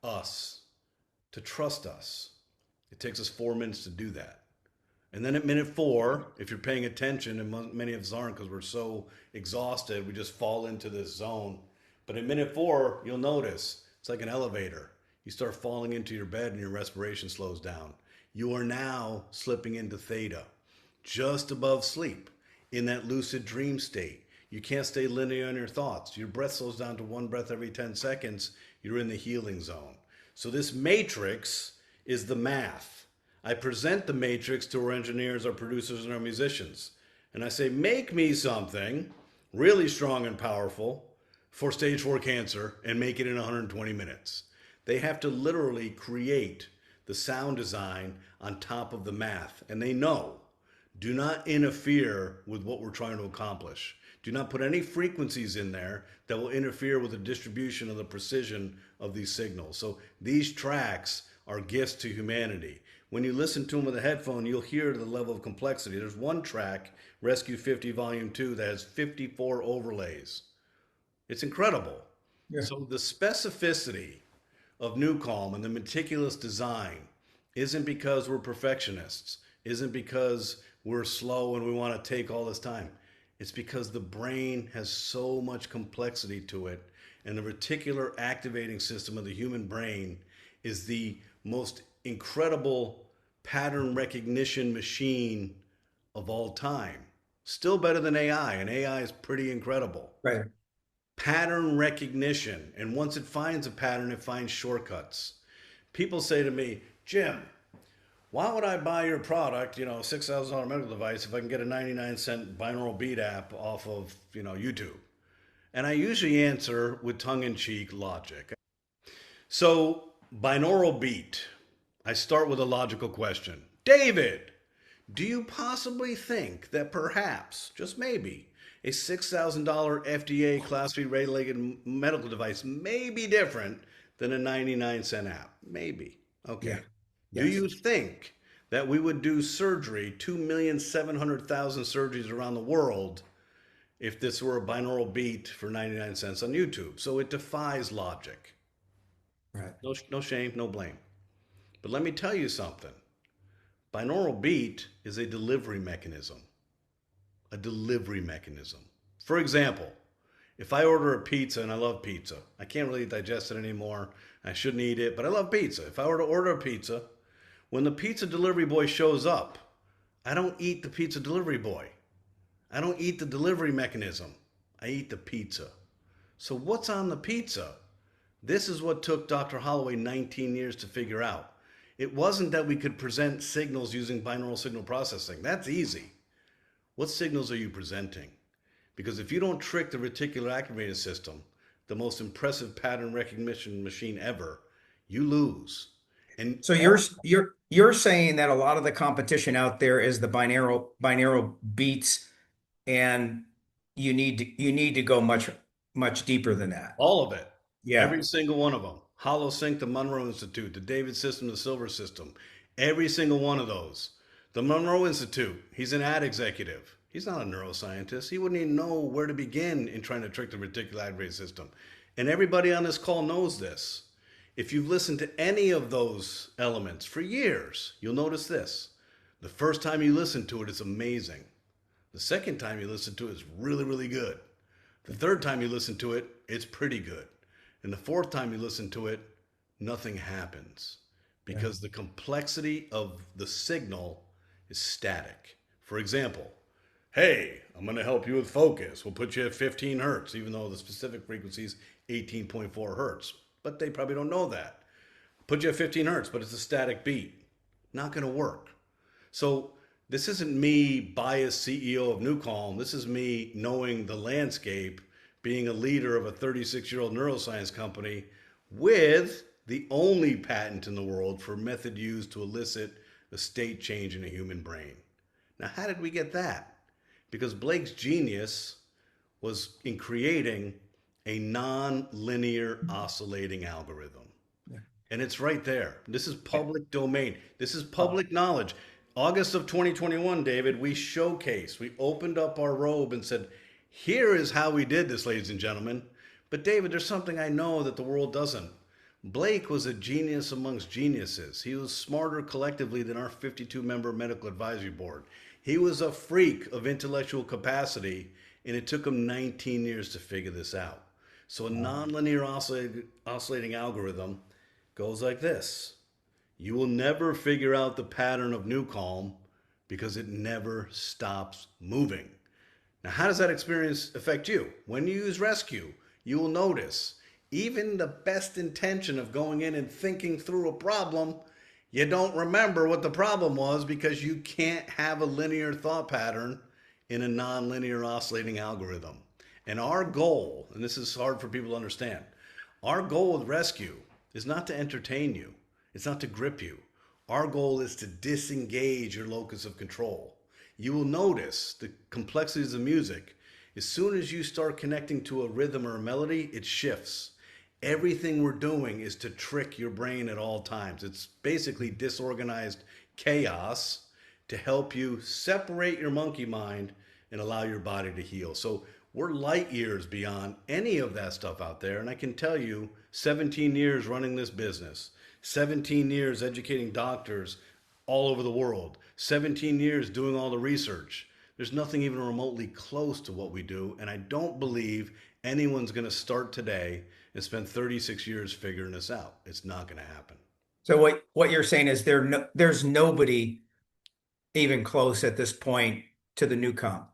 us, to trust us. It takes us 4 minutes to do that. And then at minute 4, if you're paying attention, and many of us aren't because we're so exhausted, we just fall into this zone. But at minute 4, you'll notice it's like an elevator. You start falling into your bed and your respiration slows down. You are now slipping into theta, just above sleep, in that lucid dream state. You can't stay linear in your thoughts. Your breath slows down to 1 breath every 10 seconds. You're in the healing zone. So this matrix is the math. I present the matrix to our engineers, our producers, and our musicians. And I say, make me something really strong and powerful for stage 4 cancer and make it in 120 minutes. They have to literally create the sound design on top of the math. And they know, do not interfere with what we're trying to accomplish. Do not put any frequencies in there that will interfere with the distribution of the precision of these signals. So these tracks are gifts to humanity. When you listen to them with a headphone, you'll hear the level of complexity. There's one track, Rescue 50 Volume 2, that has 54 overlays. It's incredible. Yeah. So the specificity of NuCalm and the meticulous design isn't because we're perfectionists, isn't because we're slow and we want to take all this time. It's because the brain has so much complexity to it, and the reticular activating system of the human brain is the most incredible pattern recognition machine of all time. Still better than AI, and AI is pretty incredible. Right. Pattern recognition, and once it finds a pattern, it finds shortcuts. People say to me, Jim, why would I buy your product, $6,000 medical device, if I can get a 99-cent binaural beat app off of, YouTube? And I usually answer with tongue-in-cheek logic. So, binaural beat, I start with a logical question. David, do you possibly think that perhaps, just maybe, a $6,000 FDA Class III regulated medical device may be different than a 99-cent app? Maybe. Okay. Yeah. Do Yes. you think that we would do surgery, 2,700,000 surgeries around the world, if this were a binaural beat for 99 cents on YouTube? So it defies logic. Right. No shame, no blame. But let me tell you something. Binaural beat is a delivery mechanism. A delivery mechanism. For example, if I order a pizza, and I love pizza, I can't really digest it anymore. I shouldn't eat it, but I love pizza. If I were to order a pizza, when the pizza delivery boy shows up, I don't eat the pizza delivery boy. I don't eat the delivery mechanism. I eat the pizza. So what's on the pizza? This is what took Dr. Holloway 19 years to figure out. It wasn't that we could present signals using binaural signal processing. That's easy. What signals are you presenting? Because if you don't trick the reticular activating system, the most impressive pattern recognition machine ever, you lose. And So you're saying that a lot of the competition out there is the binaural beats, and you need to go much deeper than that. all of it, Yeah. every single one of them. Hollow Sync, the Monroe Institute, the David System, the Silver System, every single one of those. The Monroe Institute, he's an ad executive. He's not a neuroscientist. He wouldn't even know where to begin in trying to trick the reticular activating system. And everybody on this call knows this. If you've listened to any of those elements for years, you'll notice this. The first time you listen to it, it's amazing. The second time you listen to it, it's really, really good. The third time you listen to it, it's pretty good. And the fourth time you listen to it, nothing happens Yeah. because the complexity of the signal is static. For example, hey, I'm going to help you with focus. We'll put you at 15 hertz, even though the specific frequency is 18.4 hertz. But they probably don't know that. Put you at 15 hertz, but it's a static beat. Not going to work. So this isn't me, biased CEO of NuCalm. This is me knowing the landscape, being a leader of a 36-year-old neuroscience company with the only patent in the world for method used to elicit a state change in a human brain. Now, how did we get that? Because Blake's genius was in creating a non-linear oscillating algorithm. Yeah. And it's right there. This is public domain. This is public knowledge. August of 2021, David, we opened up our robe and said, here is how we did this, ladies and gentlemen. But David, there's something I know that the world doesn't. Blake was a genius amongst geniuses. He was smarter collectively than our 52-member medical advisory board. He was a freak of intellectual capacity, and it took him 19 years to figure this out. So a nonlinear oscillating algorithm goes like this. You will never figure out the pattern of NuCalm because it never stops moving. Now, how does that experience affect you? When you use rescue, you will notice even the best intention of going in and thinking through a problem, you don't remember what the problem was because you can't have a linear thought pattern in a nonlinear oscillating algorithm. And our goal, and this is hard for people to understand, our goal with rescue is not to entertain you. It's not to grip you. Our goal is to disengage your locus of control. You will notice the complexities of music. As soon as you start connecting to a rhythm or a melody, it shifts. Everything we're doing is to trick your brain at all times. It's basically disorganized chaos to help you separate your monkey mind and allow your body to heal. So we're light years beyond any of that stuff out there. And I can tell you, 17 years running this business, 17 years educating doctors all over the world, 17 years doing all the research. There's nothing even remotely close to what we do. And I don't believe anyone's going to start today and spend 36 years figuring this out. It's not going to happen. So what you're saying is there's nobody even close at this point to the NuCalm.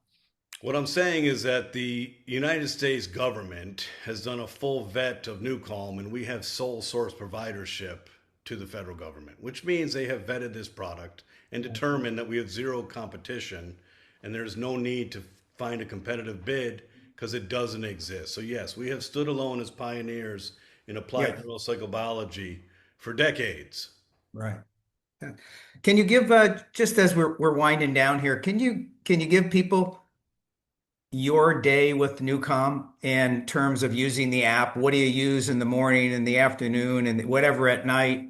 What I'm saying is that the United States government has done a full vet of NuCalm, and we have sole source providership to the federal government, which means they have vetted this product and determined that we have zero competition and there's no need to find a competitive bid because it doesn't exist. So yes, we have stood alone as pioneers in applied Yeah. neuropsychobiology for decades. Right. Can you give just as we're winding down here, can you give people your day with NuCalm in terms of using the app? What do you use in the morning, in the afternoon, and whatever at night?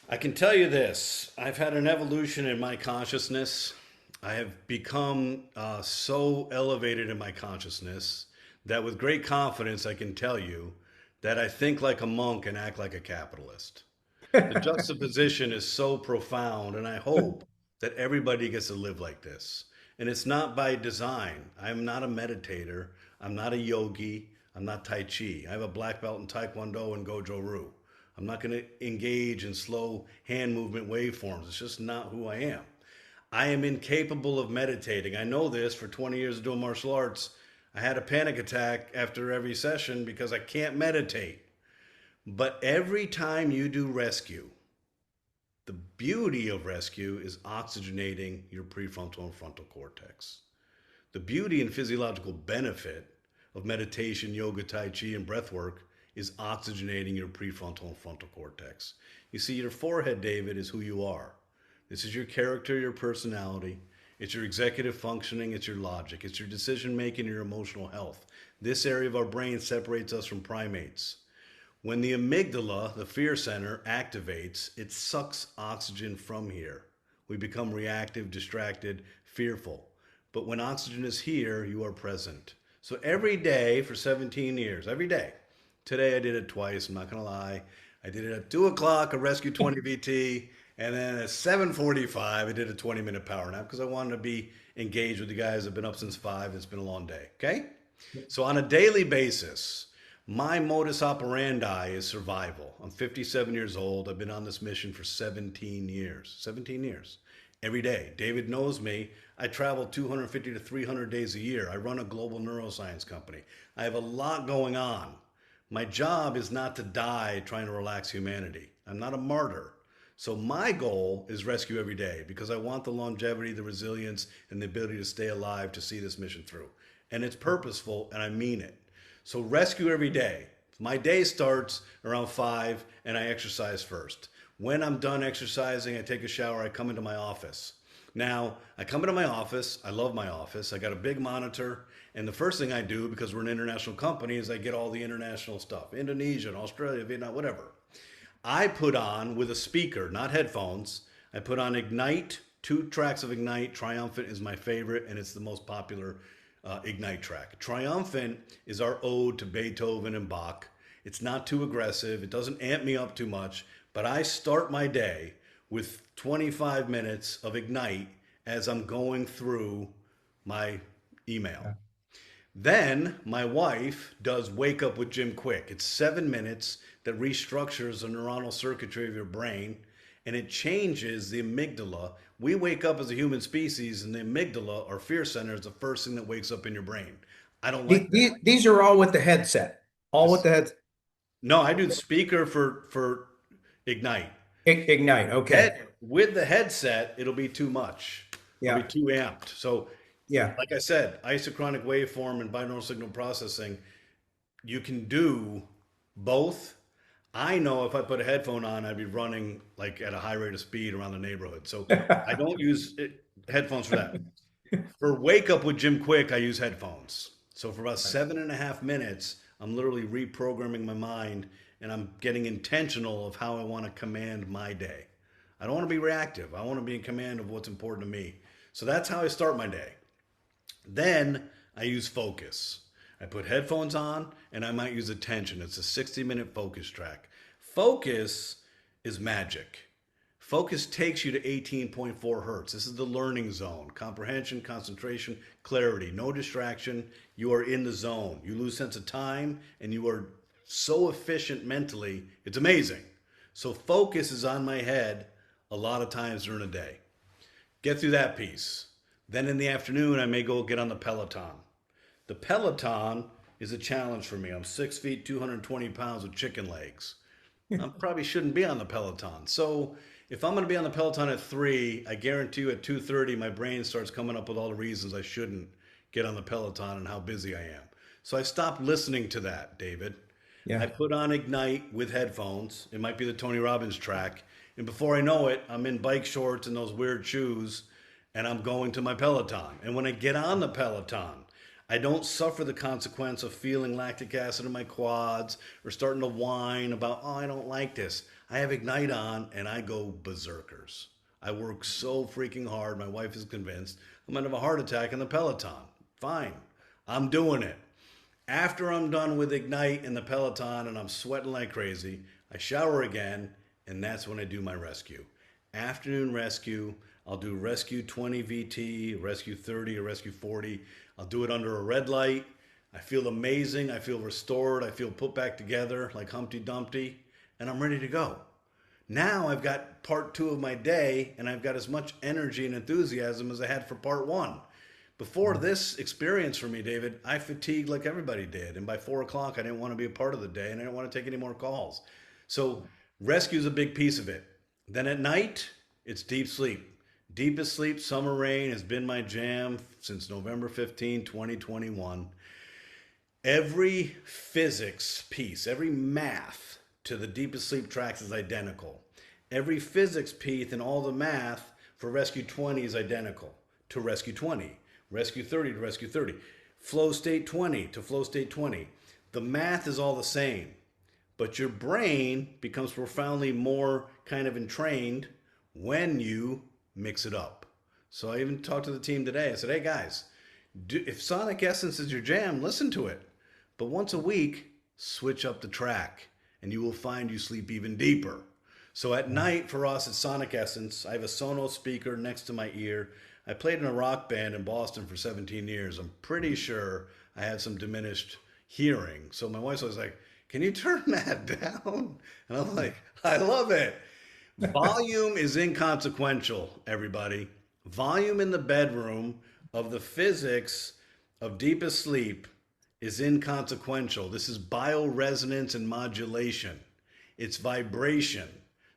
I can tell you this. I've had an evolution in my consciousness. I have become so elevated in my consciousness that with great confidence I can tell you that I think like a monk and act like a capitalist. The juxtaposition is so profound, and I hope that everybody gets to live like this. And it's not by design. I'm not a meditator. I'm not a yogi. I'm not Tai Chi. I have a black belt in Taekwondo and Gojo Ryu. I'm not going to engage in slow hand movement waveforms. It's just not who I am. I am incapable of meditating. I know this for 20 years of doing martial arts. I had a panic attack after every session because I can't meditate. But every time you do rescue, the beauty of rescue is oxygenating your prefrontal and frontal cortex. The beauty and physiological benefit of meditation, yoga, tai chi, and breath work is oxygenating your prefrontal and frontal cortex. You see, your forehead, David, is who you are. This is your character, your personality. It's your executive functioning. It's your logic. It's your decision making, your emotional health. This area of our brain separates us from primates. When the amygdala, the fear center, activates, it sucks oxygen from here. We become reactive, distracted, fearful. But when oxygen is here, you are present. So every day for 17 years, every day. Today I did it twice, I'm not going to lie. I did it at 2 o'clock, a Rescue 20 VT, and then at 7:45, I did a 20-minute power nap because I wanted to be engaged with you guys. I've been up since 5. It's been a long day, okay? So on a daily basis, my modus operandi is survival. I'm 57 years old. I've been on this mission for 17 years. 17 years. Every day. David knows me. I travel 250 to 300 days a year. I run a global neuroscience company. I have a lot going on. My job is not to die trying to relax humanity. I'm not a martyr. So my goal is rescue every day because I want the longevity, the resilience, and the ability to stay alive to see this mission through. And it's purposeful, and I mean it. So rescue every day. My day starts around 5 and I exercise first. When I'm done exercising, I take a shower, I come into my office. Now, I come into my office, I love my office, I got a big monitor, and the first thing I do, because we're an international company, is I get all the international stuff, Indonesia, and Australia, Vietnam, whatever. I put on, with a speaker, not headphones, I put on Ignite, 2 tracks of Ignite. Triumphant is my favorite, and it's the most popular Ignite track. Triumphant is our ode to Beethoven and Bach. It's not too aggressive, it doesn't amp me up too much, but I start my day with 25 minutes of Ignite as I'm going through my email. Then my wife does Wake Up with Jim Quick. It's 7 minutes that restructures the neuronal circuitry of your brain and it changes the amygdala. We wake up as a human species and the amygdala, our fear center, is the first thing that wakes up in your brain. I don't like that. These are all with the headset. All with This, the head. no, I do speaker for Ignite. Ignite. Okay. With the headset, it'll be too much. It'll Yeah. be too amped. So Yeah. like I said, isochronic waveform and binaural signal processing, you can do both. I know if I put a headphone on, I'd be running like at a high rate of speed around the neighborhood. So I don't use headphones for that. For Wake Up with Jim Quick, I use headphones. So for about 7.5 minutes, I'm literally reprogramming my mind and I'm getting intentional of how I want to command my day. I don't want to be reactive. I want to be in command of what's important to me. So that's how I start my day. Then I use focus. I put headphones on and I might use attention. It's a 60-minute focus track. Focus is magic. Focus takes you to 18.4 hertz. This is the learning zone. Comprehension, concentration, clarity, no distraction. You are in the zone. You lose sense of time and you are so efficient mentally. It's amazing. So focus is on my head a lot of times during the day. Get through that piece. Then in the afternoon, I may go get on the Peloton. The Peloton is a challenge for me. I'm 6 feet, 220 pounds with chicken legs. I probably shouldn't be on the Peloton. So if I'm going to be on the Peloton at 3, I guarantee you at 2:30, my brain starts coming up with all the reasons I shouldn't get on the Peloton and how busy I am. So I stopped listening to that, David. I Yeah. put on Ignite with headphones. It might be the Tony Robbins track. And before I know it, I'm in bike shorts and those weird shoes and I'm going to my Peloton. And when I get on the Peloton, I don't suffer the consequence of feeling lactic acid in my quads or starting to whine about, oh, I don't like this. I have Ignite on and I go berserkers. I work so freaking hard. My wife is convinced I'm going to have a heart attack in the Peloton. Fine. I'm doing it. After I'm done with Ignite and the Peloton and I'm sweating like crazy, I shower again and that's when I do my rescue. Afternoon rescue. I'll do rescue 20 VT, rescue 30, or rescue 40. I'll do it under a red light. I feel amazing. I feel restored. I feel put back together like Humpty Dumpty, and I'm ready to go. Now I've got part 2 of my day, and I've got as much energy and enthusiasm as I had for part 1. Before this experience for me, David, I fatigued like everybody did. And by 4 o'clock, I didn't want to be a part of the day, and I didn't want to take any more calls. So rescue is a big piece of it. Then at night, it's deep sleep. Deepest sleep, summer rain has been my jam since November 15, 2021. Every physics piece, every math to the deepest sleep tracks is identical. Every physics piece and all the math for Rescue 20 is identical to Rescue 20, Rescue 30 to Rescue 30, Flow State 20 to Flow State 20. The math is all the same, but your brain becomes profoundly more kind of entrained when you mix it up. So I even talked to the team today. I said, hey guys, if Sonic Essence is your jam, listen to it. But once a week, switch up the track and you will find you sleep even deeper. So at night for us, it's Sonic Essence. I have a Sonos speaker next to my ear. I played in a rock band in Boston for 17 years. I'm pretty sure I have some diminished hearing. So my wife's always like, can you turn that down? And I'm like, I love it. Volume is inconsequential, everybody. Volume in the bedroom of the physics of deepest sleep is inconsequential. This is bioresonance and modulation. It's vibration.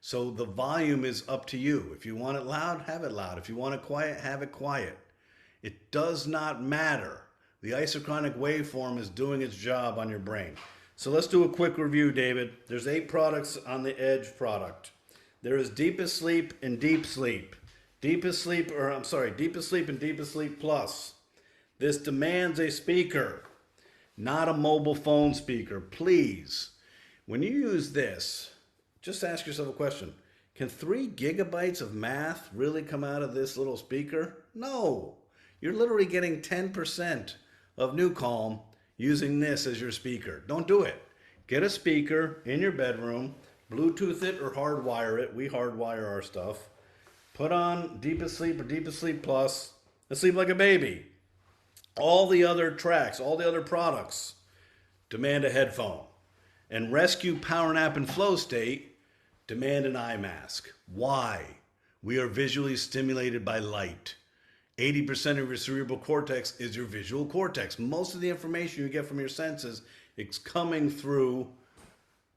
So the volume is up to you. If you want it loud, have it loud. If you want it quiet, have it quiet. It does not matter. The isochronic waveform is doing its job on your brain. So let's do a quick review, David. There's 8 products on the Edge product. There is Deepest Sleep and Deep Sleep. Deepest Sleep and Deepest Sleep Plus. This demands a speaker, not a mobile phone speaker. Please, when you use this, just ask yourself a question. Can 3 gigabytes of math really come out of this little speaker? No. You're literally getting 10% of NuCalm using this as your speaker. Don't do it. Get a speaker in your bedroom, Bluetooth it or hardwire it. We hardwire our stuff. Put on Deepest Sleep or Deepest Sleep Plus and sleep like a baby. All the other tracks, all the other products demand a headphone. And Rescue, Power Nap, and Flow State demand an eye mask. Why? We are visually stimulated by light. 80% of your cerebral cortex is your visual cortex. Most of the information you get from your senses is coming through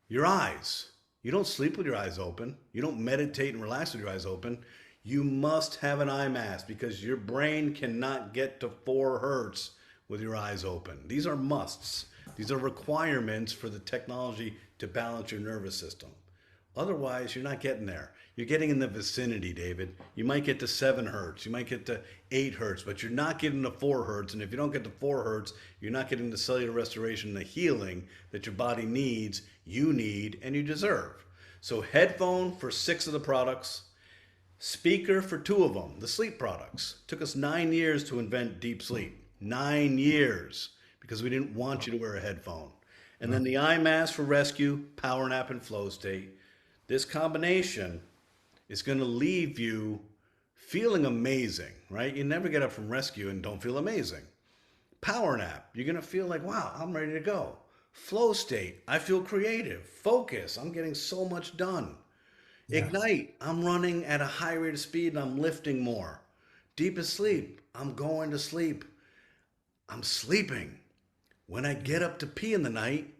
your eyes. You don't sleep with your eyes open. You don't meditate and relax with your eyes open. You must have an eye mask because your brain cannot get to 4 hertz with your eyes open. These are musts. These are requirements for the technology to balance your nervous system. Otherwise, you're not getting there. You're getting in the vicinity, David. You might get to 7 hertz. You might get to 8 hertz, but you're not getting to 4 hertz. And if you don't get to 4 hertz, you're not getting the cellular restoration and the healing that your body needs, you need, and you deserve. So headphone for 6 of the products, speaker for 2 of them, the sleep products. Took us 9 years to invent deep sleep. 9 years, because we didn't want you to wear a headphone. And then the eye mask for Rescue, Power Nap, and Flow State. This combination is going to leave you feeling amazing, right? You never get up from Rescue and don't feel amazing. Power Nap, you're going to feel like, wow, I'm ready to go. Flow State, I feel creative. Focus, I'm getting so much done. Yeah. Ignite, I'm running at a high rate of speed and I'm lifting more. Deepest Sleep, I'm going to sleep. I'm sleeping. When I get up to pee in the night,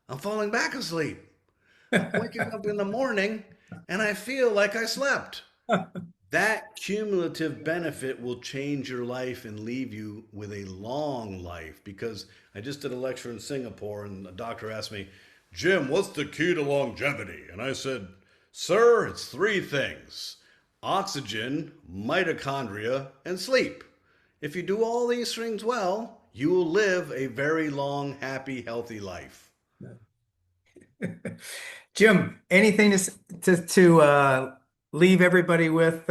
I'm falling back asleep. I'm waking up in the morning and I feel like I slept. That cumulative benefit will change your life and leave you with a long life. Because I just did a lecture in Singapore and the doctor asked me, Jim, what's the key to longevity? And I said, sir, it's 3 things: oxygen, mitochondria, and sleep. If you do all these things well, you will live a very long, happy, healthy life. Jim, anything to leave everybody with?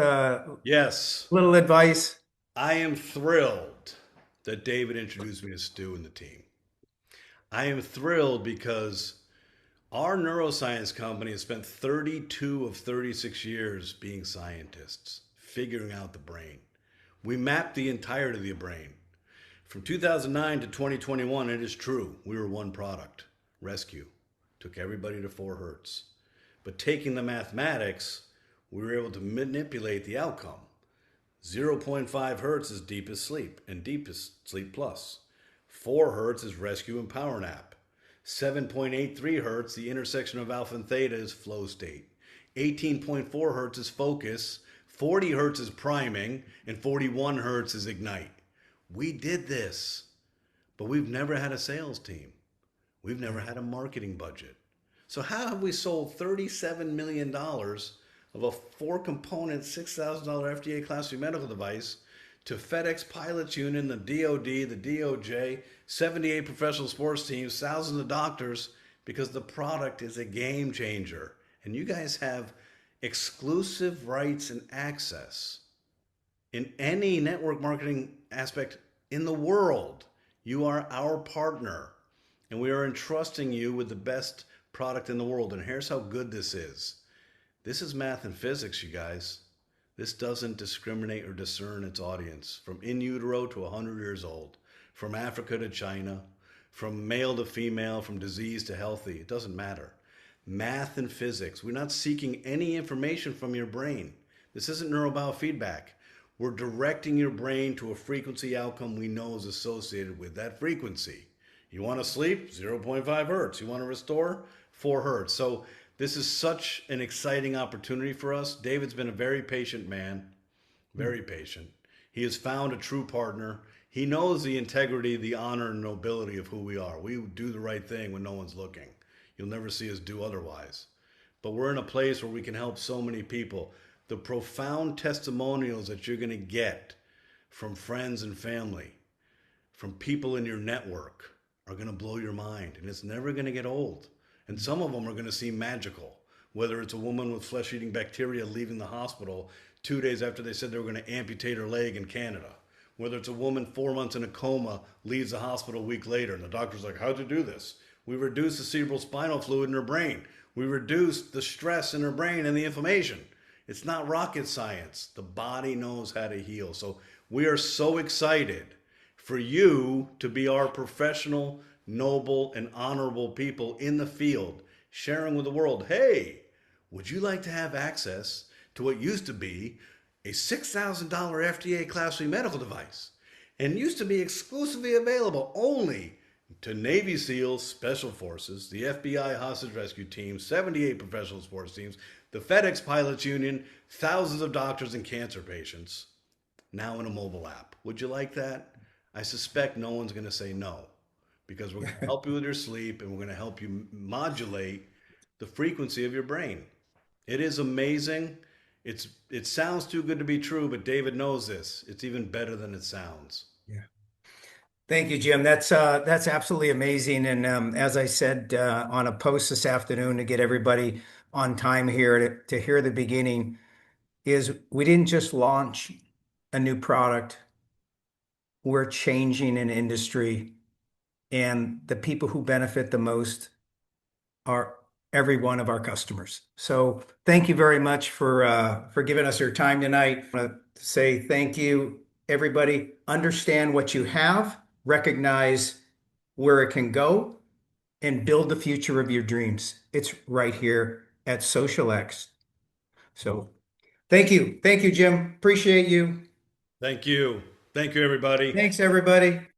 Yes. Little advice. I am thrilled that David introduced me to Stu and the team. I am thrilled because our neuroscience company has spent 32 of 36 years being scientists, figuring out the brain. We mapped the entirety of the brain. From 2009 to 2021, it is true, we were one product, Rescue. Took everybody to 4 hertz. But taking the mathematics, we were able to manipulate the outcome. 0.5 hertz is Deepest Sleep and Deepest Sleep Plus. 4 hertz is Rescue and Power Nap. 7.83 hertz, the intersection of alpha and theta, is Flow State. 18.4 hertz is Focus. 40 hertz is Priming. And 41 hertz is Ignite. We did this, but we've never had a sales team. We've never had a marketing budget. So how have we sold $37 million of a 4-component, $6,000 FDA Class III Medical device to FedEx Pilots Union, the DOD, the DOJ, 78 professional sports teams, thousands of doctors, because the product is a game changer. And you guys have exclusive rights and access in any network marketing aspect in the world. You are our partner, and we are entrusting you with the best product in the world. And here's how good this is: this is math and physics, you guys. This doesn't discriminate or discern its audience, from in utero to 100 years old, from Africa to China, from male to female, from disease to healthy. It doesn't matter. Math and physics. We're not seeking any information from your brain. This isn't neurobiofeedback. We're directing your brain to a frequency outcome we know is associated with that frequency. You want to sleep? 0.5 hertz. You want to restore? 4 hertz. So this is such an exciting opportunity for us. David's been a very patient man, very patient. He has found a true partner. He knows the integrity, the honor, and nobility of who we are. We do the right thing when no one's looking. You'll never see us do otherwise. But we're in a place where we can help so many people. The profound testimonials that you're going to get from friends and family, from people in your network, are going to blow your mind. And it's never going to get old. And some of them are going to seem magical. Whether it's a woman with flesh-eating bacteria leaving the hospital 2 days after they said they were going to amputate her leg in Canada. Whether it's a woman 4 months in a coma, leaves the hospital a week later, and the doctor's like, how'd you do this? We reduced the cerebral spinal fluid in her brain. We reduced the stress in her brain and the inflammation. It's not rocket science. The body knows how to heal. So we are so excited for you to be our professional, noble, and honorable people in the field, sharing with the world, hey, would you like to have access to what used to be a $6,000 FDA Class III medical device and used to be exclusively available only to Navy SEALs, Special Forces, the FBI Hostage Rescue Team, 78 professional sports teams, the FedEx Pilots Union, thousands of doctors and cancer patients, now in a mobile app. Would you like that? I suspect no one's going to say no, because we're going to help you with your sleep, and we're going to help you modulate the frequency of your brain. It is amazing. It sounds too good to be true, but David knows this. It's even better than it sounds. Yeah. Thank you, Jim. That's absolutely amazing. And as I said on a post this afternoon to get everybody on time here to hear the beginning, is we didn't just launch a new product, we're changing an industry, and the people who benefit the most are every one of our customers. So thank you very much for giving us your time tonight. I want to say thank you, everybody. Understand what you have, recognize where it can go, and build the future of your dreams. It's right here at Social X. So thank you. Thank you, Jim. Appreciate you. Thank you. Thank you, everybody. Thanks, everybody.